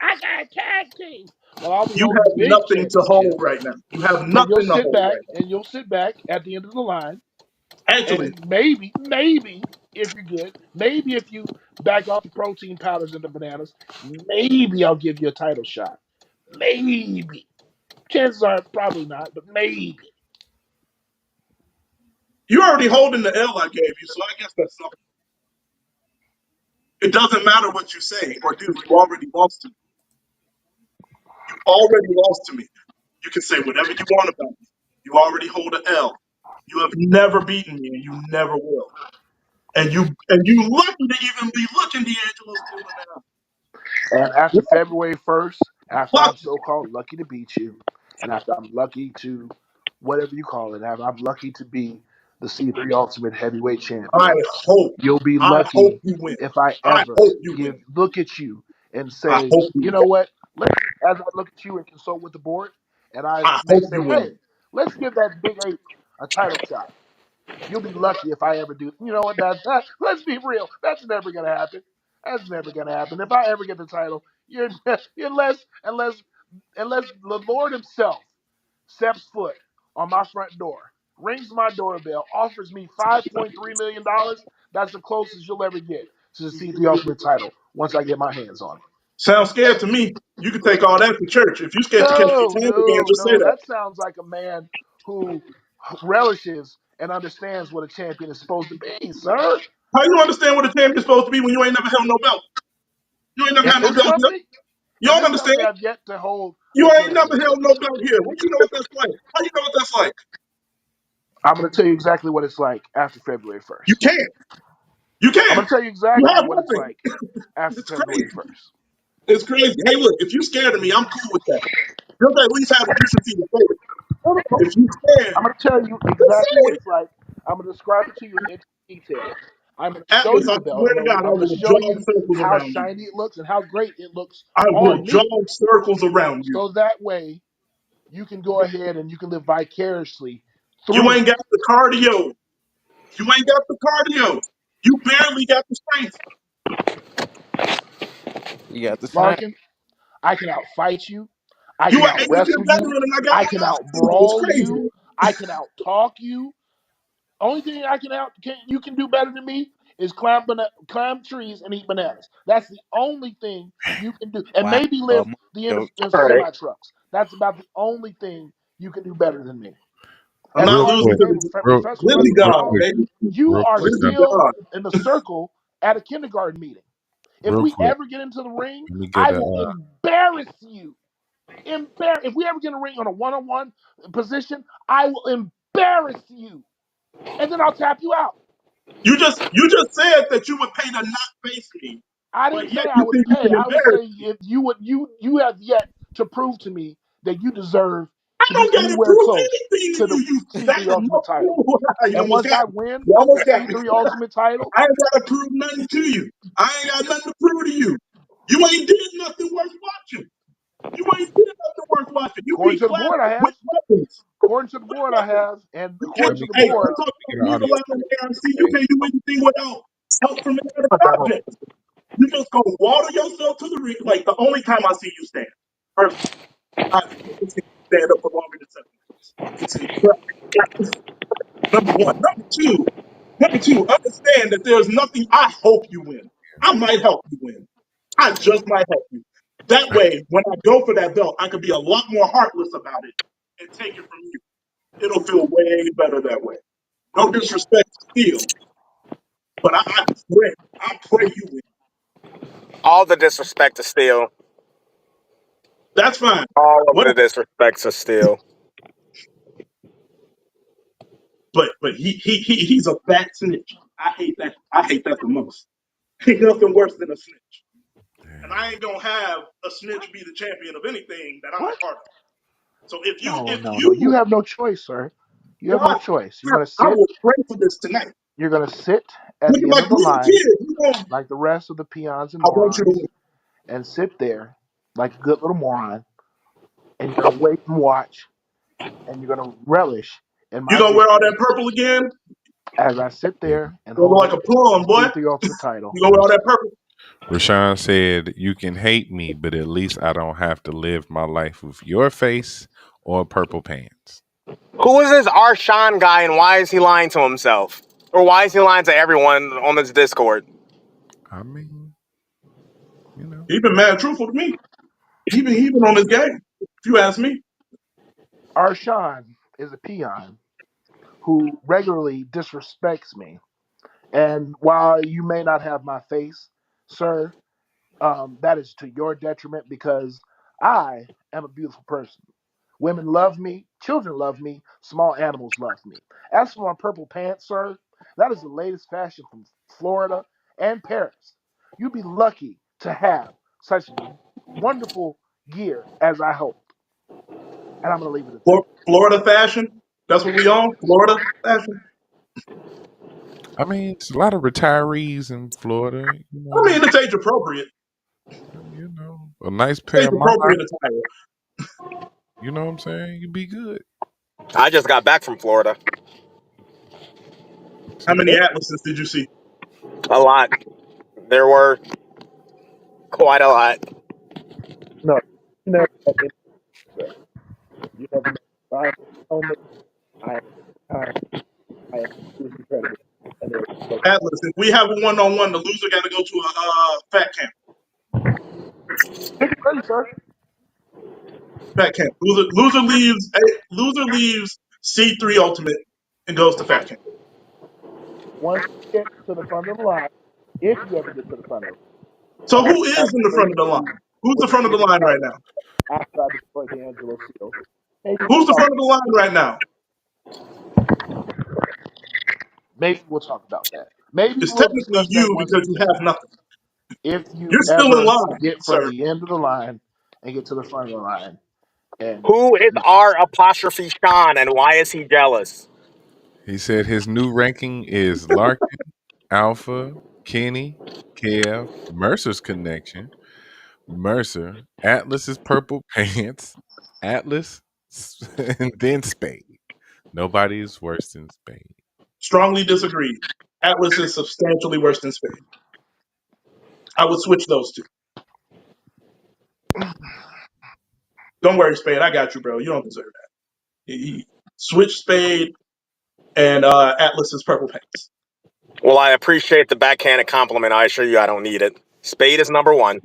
I got a tag team. Well, I'll be You holding the have big nothing to championship. hold right now. You have And nothing to hold right you'll sit back at the end of the line. now. Actually, And maybe, if you're good, maybe if you back off the protein powders and the bananas, maybe I'll give you a title shot. Maybe. Chances are probably not, but maybe. you're already holding the L I gave you, so I guess that's something. It doesn't matter what you say or do. You already lost to me. You already lost to me. You can say whatever you want about me. You already hold an L. You have never beaten me, and you never will. And you lucky to even be looking D'Angelo still in the house. And after February 1st, after I'm Lucky. so called lucky to beat you, and after I'm lucky to whatever you call it, after I'm lucky to be the C3 Ultimate Heavyweight I Champion, hope. you'll be I hope lucky you win. if I I ever hope you win. look at you and I say, hope you you win. know what? Let's as I look at you and consult with the board, and I I may hope say, you hey, win. let's give that big ape a title shot. You'll be lucky if I ever do. You know what? Let's be real. That's never gonna happen. That's never gonna happen. If I ever get the title, you're unless the Lord Himself steps foot on my front door, rings my doorbell, offers me $5.3 million. That's the closest you'll ever get to the C3 Ultimate title once I get my hands on it. Sounds scared to me. You can take all that to church. If you scared to catch No, these hands again, no, just say no. that. That sounds like a man who relishes and understands what a champion is supposed to be, sir. How you understand what a champion's supposed to be when you ain't never held no belt? You ain't never In had no this belt here. company, You in don't this understand? company, I've yet to hold You a ain't never championship. held no belt here. What you know what that's like? How you know what that's like? I'm going to tell you exactly what it's like after February You 1st. can't. You I'm going can't. to tell you You exactly have what it's nothing. like after It's February crazy. 1st. It's crazy. Hey, look, if you scared of me, I'm cool with that. Just at least have a decency to say it. No, no, no. If you scared, I'm going to tell you just exactly say what it. it's like. I'm going to describe it to you in detail. I'm going to show Atlas, you I the belt. swear to God, I I'm going to will show draw you circles how around you. shiny it looks and how great it looks I will on draw me. circles around you. So that way you can go ahead and you can live vicariously You through ain't me. got the cardio. You ain't got the cardio. You barely got the strength. You got the time. Larkin, I can outfight you. I You can an out 8-year wrestle you. veteran and I got I can out eyes. It's brawl you. crazy. I can out talk you. Only thing you can do better than me is climb trees and eat bananas. That's the only thing you can do, and Wow. maybe live More the end of joke. in All right. semi trucks. That's about the only thing you can do better than me. I'm As not Real far as losing quick, to the real, professional Lizzie wrestlers real God, go, quick, baby. you real are quick, Lizzie Atlas. still God. in the circle at a kindergarten meeting. If Real we quick. ever get into the ring, Let me get I a will embarrass you. If we ever get in a ring on a one-on-one position, I will embarrass you, and then I'll tap you out. You just said that you would pay to not face me, I but didn't say yet I you would think you pay. can I would embarrass say me. if you have yet to prove to me that you deserve. to don't be gotta anywhere prove close anything to to the you. You C3 fat Ultimate title. you And almost once got I me. win You the almost got me. C3 Ultimate title, I ain't gotta prove nothing to you. I ain't got nothing to prove to you. You ain't did nothing worth watching. You ain't did nothing worth watching. You according beat to the board, I classic with have. weapons. According to the With board, I weapons. have. And You can't, according Let to me the get hey, board, don't talk get about an me the audience. last on the ARC. You Okay. can't do anything without help from any other object. You just go water yourself to the ring. Like the only time I see you stand. First, I've never seen you stand up for longer than 7 minutes. It's incredible. Number one. Number two, understand that there's nothing I hope you win. I might help you win. I just might help you. That way, when I go for that belt, I can be a lot more heartless about it and take it from you. It'll feel way better that way. No disrespect to Steel, but I pray you win. All the disrespect to Steel. That's fine. All of What? the disrespect to Steel. But he's a fat snitch. I hate that. I hate that the most. Ain't nothing worse than a snitch. And I ain't gonna have a snitch be the champion of anything that I'm a what? part of. So if you No, if no, no. You you have no choice, sir. You have no God, choice. I will pray for this tonight. You're gonna sit at the Looking end like of the little line kid, you know, like the rest of the peons and I want you to morons win. and sit there like a good little moron and you're gonna wait and watch and you're gonna relish in You my gonna wear all that victory purple again? as I sit Yeah. there and You look hold like a plum, the boy. C3 Ultimate title. You gonna wear all that purple? Rashawn said, "You can hate me, but at least I don't have to live my life with your face or purple pants." Who is this Arshawn guy and why is he lying to himself? Or why is he lying to everyone on this Discord? I mean, you know. He been mad truthful to me. He been on this game. If you ask me, Arshawn is a peon who regularly disrespects me. And while you may not have my face, sir, that is to your detriment because I am a beautiful person. Women love me, children love me, small animals love me. As for my purple pants, sir, that is the latest fashion from Florida and Paris. You'd be lucky to have such wonderful gear as I hold. And I'm going to leave it at that. Florida fashion. That's what we on. Florida fashion. I mean, it's a lot of retirees in Florida. I mean, it's age appropriate. A nice Age pair of appropriate monarchs. attire. You know what I'm saying? You'd be good. I just got back from Florida. How See, many atlases did you see? A lot. There were quite a lot. No, you never had any, sir. You never met. I am only, I am kind, I am truly incredible. And there is no Atlas. If we have a one-on-one, the loser got to go to a fat camp. Take it ready, sir. Fat camp. Loser leaves C3 Ultimate and goes to fat camp. Once you get to the front of the line, if you ever get to the front of it, So and who is I in the bring front of the line? you Who's with the front of the the line right belt now? after I destroy D'Angelo Seal, Who's the front of the line right now? maybe we'll talk about that. Maybe It's we'll technically discuss that you once because we you finish. have nothing. If you You're still in ever line, get from sir. the end of the line and get to the front of the line, and Who is R apostrophe Sean and why is he jealous? he said his new ranking is Larkin, Alpha, Kenny, Kev, Mercer's connection, Mercer, Atlas's purple pants, Atlas, and then Spade. Nobody is worse than Spade. Strongly disagree. Atlas is substantially worse than Spade. I would switch those two. Don't worry, Spade. I got you, bro. You don't deserve that. Switch Spade and Atlas's purple pants. Well, I appreciate the backhanded compliment. I assure you I don't need it. Spade is number one.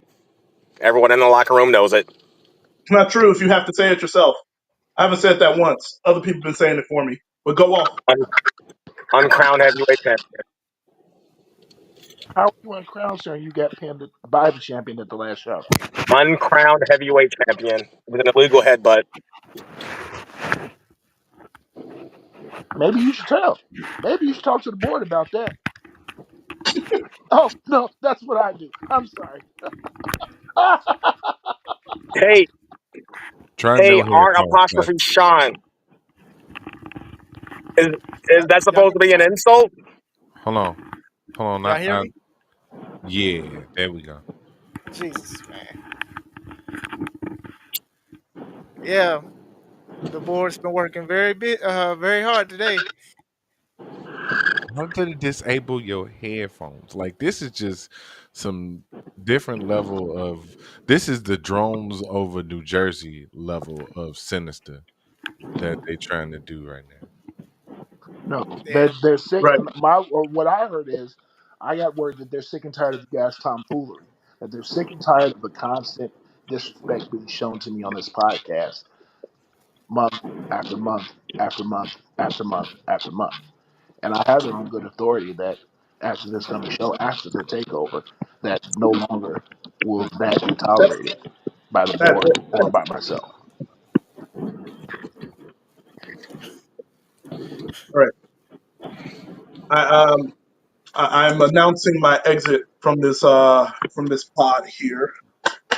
Everyone in the locker room knows it. It's not true if you have to say it yourself. I haven't said that once. Other people have been saying it for me. But go off. Un- uncrowned heavyweight champion. how are you uncrowned, sir? You got pinned by the champion at the last show. Uncrowned heavyweight champion with an illegal headbutt. Maybe you should tell. Maybe you should talk to the board about that. Oh no, that's what I do. I'm sorry. Hey, Try Hey, no hair R contact. apostrophe Sean. Is is that Y'all supposed hear to me? be an insult? Hold on. Hold on. Y'all hear me? Yeah, there we go. Jesus, man. Yeah, the board's been working very hard today. How did it disable your headphones? Like this is just some different level of this is the drones over New Jersey level of sinister that they trying to do right now. No, Yeah. they're sick. Right. Or what I heard is, I got word that they're sick and tired of you guys' tomfoolery. That they're sick and tired of the constant disrespect being shown to me on this podcast, month after month after month after month after month. And I have it on good authority that after this coming show, after the takeover, that no longer will that be That's tolerated by the that's board or by myself. right. I I'm announcing my exit from this pod here.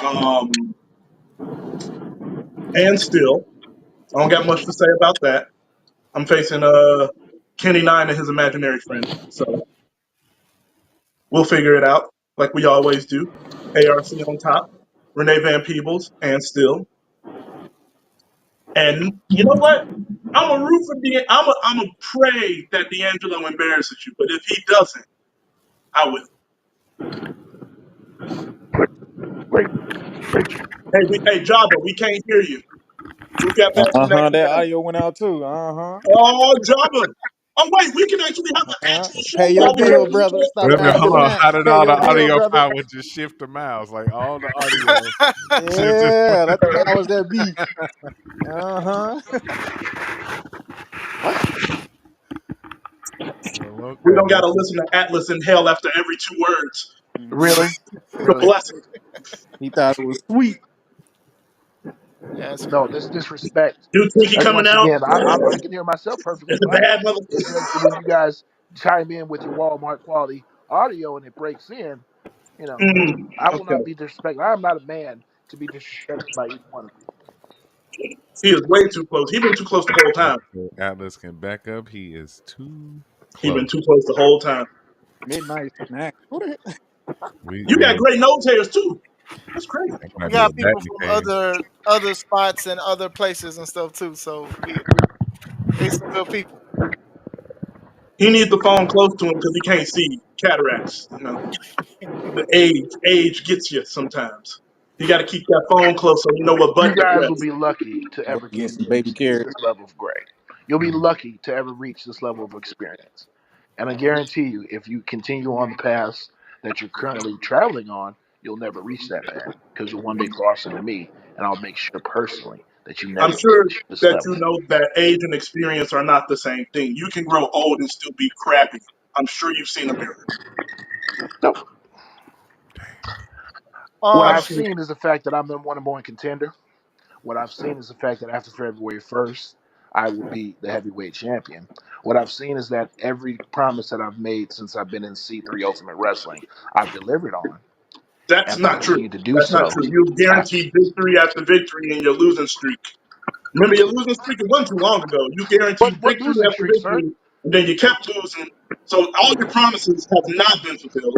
Um, and still, I don't got much to say about that. I'm facing Kenny Nine and his imaginary friend, so we'll figure it out like we always do. ARC on top, Renee Van Peebles, and still. And you know what? I'm a root for I'm a pray that D'Angelo embarrasses you, but if he doesn't, I will. Great, great. Hey Jabba, we can't hear you. We got bad Uh huh. connection That now. audio went out too. Uh huh. Oh, Jabba. Oh wait, we can actually have an actual show Pay your while we have bill, brother. internet. Stop Wait a minute, hold asking on. that. How did Pay all the your bill, audio brother. power just shift the mouse? Like all the audio shifted. Yeah, let the powers that be. Uh huh. What? Well, We okay don't got then. to listen to Atlas in Hell after every 2 words. Really? The Really? blessing. He thought it was sweet. Yeah, it's No, crazy. this disrespect. Dude, Twinkie As coming once out. again, I can hear myself perfectly And the fine. bad mother. It's just when you guys chime in with your Walmart quality audio and it breaks in, you know, I will Okay. not be disrespected. I am not a man to be disrespected by either one of you. He is way too close. He been too close the whole time. Okay, Atlas can back up. He is too He been close. too close the whole time. Midnight snack. Who the hell? We You we got ain't, great nose hairs too. That's crazy. ain't We gonna do a got people batting from cage. other spots and other places and stuff too. So we they some good people. He needs the phone close to him because he can't see cataracts. You know, the age gets you sometimes. You got to keep that phone close so you know what You button to guys will press. be lucky to Go ever get get some baby to carrot. this level of gray. You'll be lucky to ever reach this level of experience. And I guarantee you, if you continue on the path that you're currently traveling on, you'll never reach that path because you'll one day cross into me, and I'll make sure personally that you I'm never sure reach this that you level. know that age and experience are not the same thing. You can grow old and still be crappy. I'm sure you've seen a mirror. Nope. What I've Um, I've seen. seen is the fact that I'm the one and one contender. What I've seen is the fact that after February 1st, I will be the heavyweight champion. What I've seen is that every promise that I've made since I've been in C3 Ultimate Wrestling, I've delivered on, That's and I'll not true. continue to do That's not so. true. You've After, guaranteed victory after victory in your losing streak. Remember, your losing streak it wasn't too long ago. You guaranteed what victory losing after streak, sir? victory, and then you kept losing. So all your promises have not been fulfilled.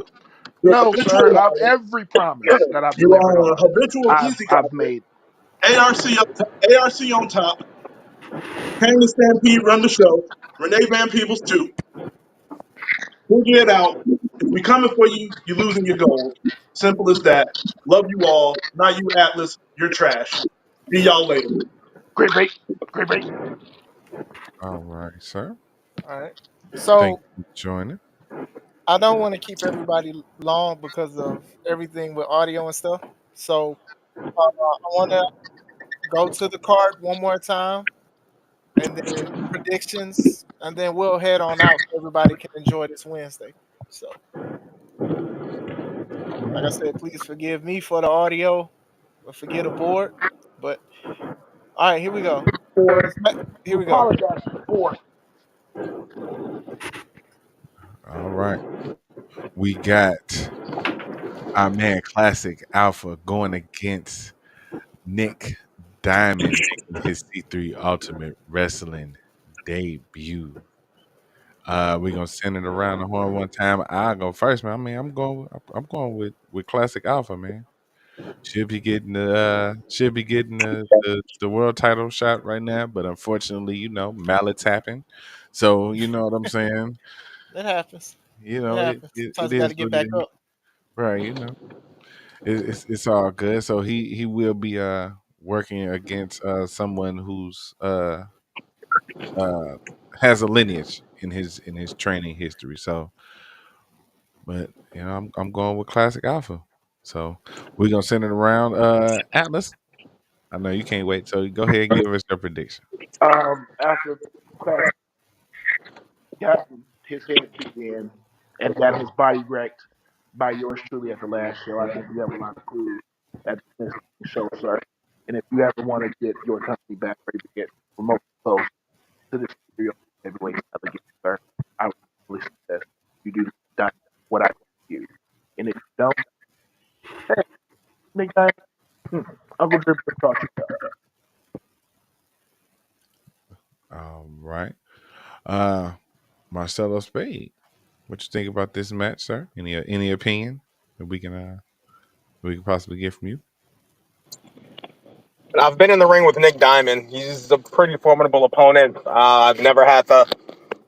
You're a No, habitual sir. I've liar. every promise that I've You delivered are a on. habitual easy I've guy. made. ARC on top. Kane and Stampede run the show. Renee Van Peebles too. Figure it out. If we coming for you, you losing your gold. Simple as that. Love you all. Not you, Atlas. You're trash. See y'all later. Great bait. Great bait. All right, sir. all right. Thank So you for joining. I don't want to keep everybody long because of everything with audio and stuff. So I want to go to the card one more time and then predictions, and then we'll head on out so everybody can enjoy this Wednesday. So, like I said, please forgive me for the audio or forget a board. But all right, here we go. Or Here you we go. apologize to the board. All right. We got our man Classic Alpha going against Nick Diamond making his C3 Ultimate Wrestling debut. We're gonna send it around the horn one time. I'll go first, man. I mean, I'm going with Classic Alpha, man. Should be getting the world title shot right now, but unfortunately, mallet tapping. So you know what I'm saying. It happens. You It know, it happens. it, Sometimes it you got is to get what it back is, up. right? It's all good. So he will be working against someone who's uh has a lineage in his training history. So, but I'm going with Classic Alpha. So we're gonna send it around. Atlas, I know you can't wait. So go ahead and give us your prediction. After Classic got his head kicked in and got his body wrecked by yours truly at the last show, I think we have a lot of clues at this show, sir. And if you ever want to get your company back or even get remote close to this real heavyweight title again, sir, I would really suggest you do that, what I tell you. And if you don't, hey, Nick, Uncle Drip will talk to you. All right. Uh Marcelo Spade. What you think about this match, sir? Any opinion that we can possibly get from you? I've been in the ring with Nick Diamond. He's a pretty formidable opponent. I've never had the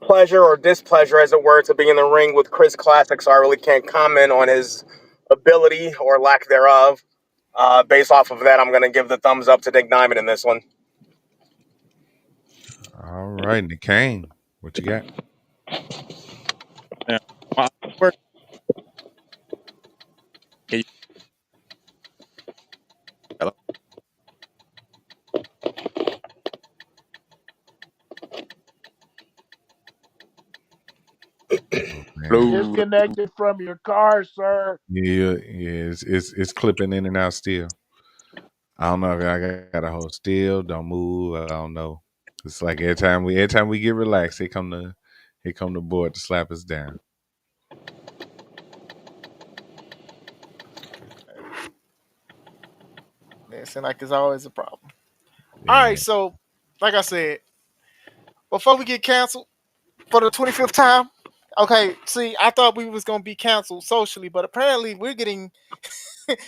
pleasure or displeasure, as it were, to be in the ring with Chris Classic, so I really can't comment on his ability or lack thereof. Based off of that, I'm going to give the thumbs up to Nick Diamond in this one. All right, Nick Kane. What you got? Yeah. My work. Can you, hello? Oh You're man. Hello. disconnected from your car, sir. Yeah, it's clipping in and out still. I don't know if I got a hold still, don't move. I don't know. It's like every time we get relaxed, here come the board to slap us down. It seems like it's always a problem. All right, Yeah. so like I said, before we get canceled for the 25th time, okay. See, I thought we was gonna be canceled socially, but apparently we're getting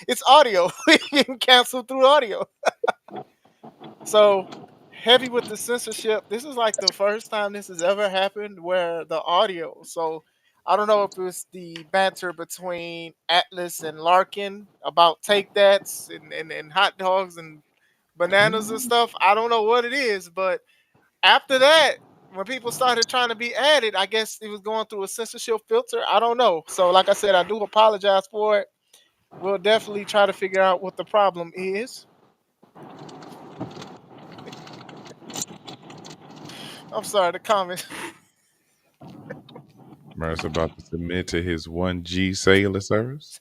it's audio. We're getting canceled through audio. So heavy with the censorship. This is like the first time this has ever happened where the audio. So I don't know if it's the banter between Atlas and Larkin about take that's and hot dogs and bananas and stuff. I don't know what it is, but after that, when people started trying to be added, I guess it was going through a censorship filter. I don't know. So like I said, I do apologize for it. We'll definitely try to figure out what the problem is. I'm sorry, the comments. Mer's about to submit to his 1G cellular service.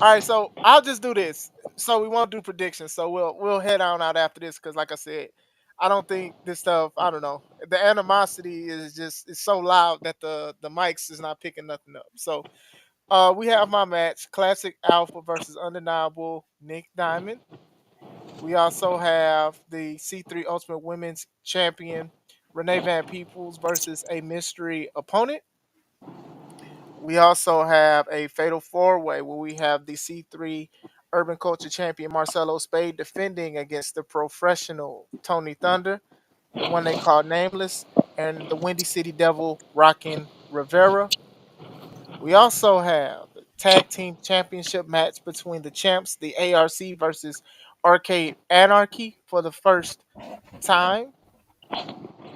All right, so I'll just do this. So we won't do predictions. So we'll head on out after this because, like I said, I don't think this stuff. I don't know. The animosity is just it's so loud that the mics is not picking nothing up. So we have my match: Classic Alpha versus Undeniable Nick Diamond. We also have the C3 Ultimate Women's Champion Renee Van Peebles versus a mystery opponent. We also have a fatal four way where we have the C3 Urban Culture Champion Marcelo Spade defending against the professional Tony Thunder, the one they call Nameless, and the Windy City Devil Rockin' Rivera. We also have the Tag Team Championship match between the champs, the ARC versus Arcade Anarchy for the first time.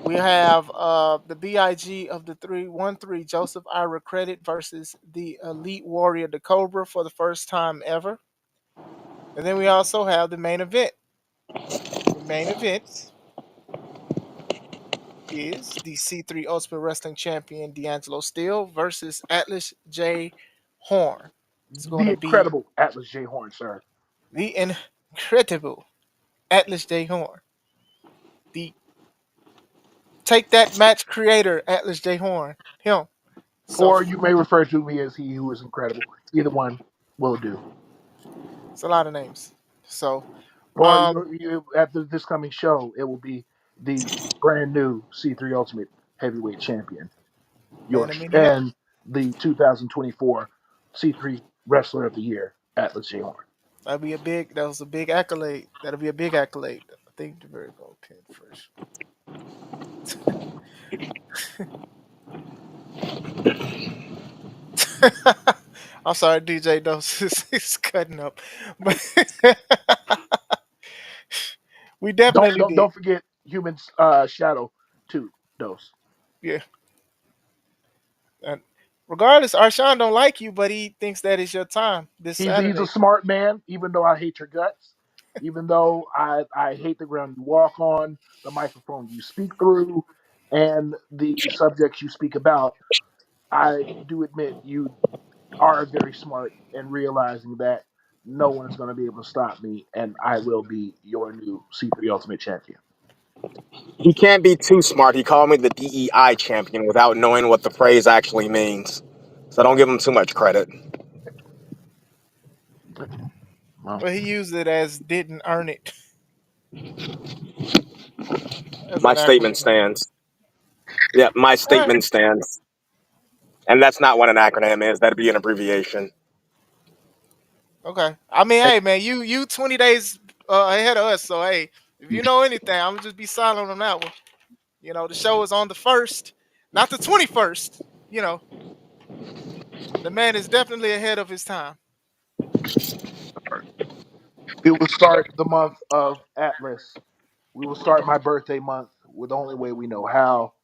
We have the BIG of the 313 Joseph Ira Credit versus the Elite Warrior the Cobra for the first time ever. And then we also have the main event. The main event is the C3 Ultimate Wrestling Champion D'Angelo Steele versus Atlas J. Horn. It's going The to be incredible Atlas J. Horn, sir. the incredible Atlas J. Horn. The take that match creator, Atlas J. Horn. Him. So Or you may refer to me as he who is incredible. Either one will do. it's a lot of names. So, Or um, at this coming show, it will be the brand new C3 Ultimate Heavyweight Champion, man, your I mean, and the 2024 C3 Wrestler of the Year, Atlas J. Horn. that was a big accolade. That'll be a big accolade. I think the very gold pin first. I'm sorry, DJ Dose is cutting up, but we Don't definitely don't did. don't forget Human Shadow 2 dose. Yeah. And regardless, Arshawn don't like you, but he thinks that is your time this He's a Saturday. smart man, even though I hate your guts, even though I hate the ground you walk on, the microphone you speak through, and the subjects you speak about. I do admit you are very smart in realizing that no one is going to be able to stop me, and I will be your new C3 Ultimate Champion. He can't be too smart. He called me the DEI champion without knowing what the phrase actually means. So don't give him too much credit. Well, Well, he used it as didn't earn it as My an statement acronym. stands. Yeah, my All right. statement stands. And that's not what an acronym is. That'd be an abbreviation. Okay. I mean, hey man, you 20 days ahead of us, so hey, if you know anything, I'm gonna just be silent on that one. The show is on the first, not the 21st. You know, the man is definitely ahead of his time. we will start the month of Atlas. We will start my birthday month with the only way we know how,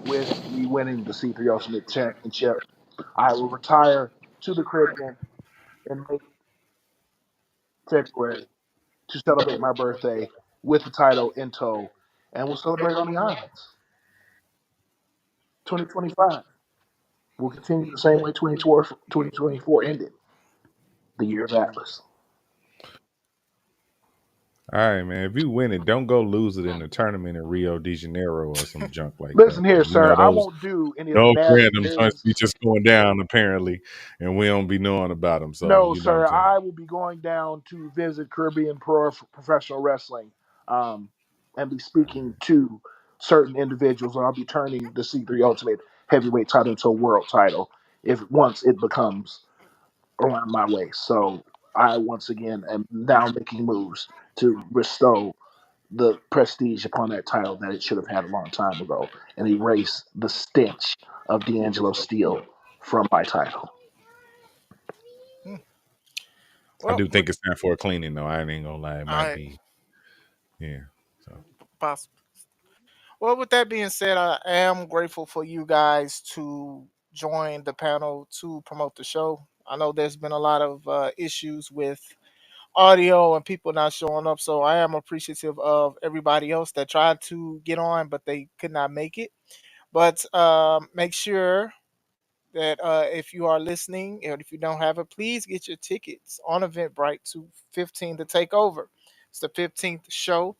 with me winning the C3 Ultimate Championship. I will retire to the Caribbean in late February to celebrate my birthday with the title in tow, and we'll celebrate on the islands. 2025 will continue the same way 2024 ended, the year of Atlas. All right, man. If you win it, don't go lose it in the tournament in Rio de Janeiro or some junk like Listen that. here, Because you sir, know I those won't do any of the those nasty randoms must be things. just going down apparently, and we don't be knowing about them. So No, you know what I'm sir, saying. I will be going down to visit Caribbean Professional Wrestling um, and be speaking to certain individuals, and I'll be turning the C3 Ultimate Heavyweight title into a world title if once it becomes around my waist. So I once again am now making moves to bestow the prestige upon that title that it should have had a long time ago and erase the stench of D'Angelo Steele from my title. Hmm. I Well, do think it's time for a cleaning, though. I ain't gonna lie. It might I be, yeah. So possible. Well, with that being said, I am grateful for you guys to join the panel to promote the show. I know there's been a lot of issues with audio and people not showing up, so I am appreciative of everybody else that tried to get on, but they could not make it. But make sure that if you are listening and if you don't have it, please get your tickets on Eventbrite to 15 to Takeover. It's the 15th show,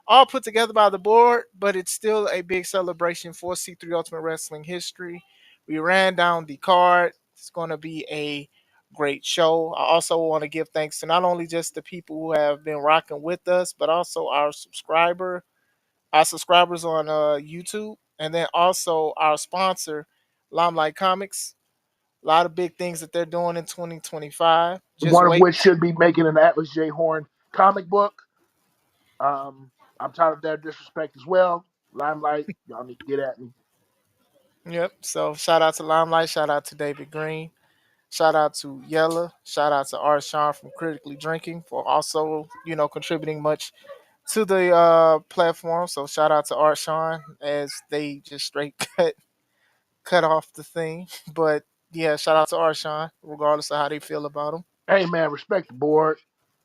all put together by the board, but it's still a big celebration for C3 Ultimate Wrestling history. We ran down the card. It's going to be a great show. I also want to give thanks to not only just the people who have been rocking with us, but also our subscribers on YouTube, and then also our sponsor, Limelight Comics. A lot of big things that they're doing in 2025. Just One of wait. which should be making an Atlas J. Horn comic book. I'm tired of their disrespect as well. Limelight, y'all need to get at me. Yep. So shout out to Limelight. Shout out to David Green. Shout out to Yella. Shout out to Art Sean from Critically Drinking for also, contributing much to the platform. So shout out to Art Sean as they just straight cut off the thing. But yeah, shout out to Art Sean, regardless of how they feel about him. Hey man, respect the board.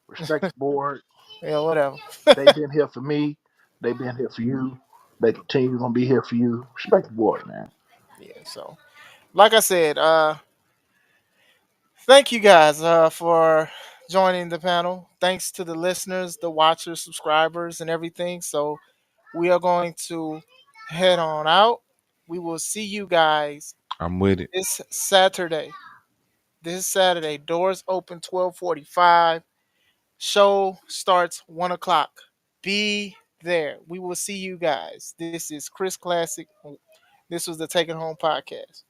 Respect the board. Yeah, whatever. They've been here for me. They've been here for you. They continue gonna be here for you. Respect the board, man. Yeah. So like I said, thank you guys for joining the panel. Thanks to the listeners, the watchers, subscribers, and everything. So we are going to head on out. We will see you guys I'm with it. this Saturday. This Saturday, doors open 12:45. Show starts 1 o'clock. Be there. We will see you guys. This is Chris Classic. This was the Take It Home podcast.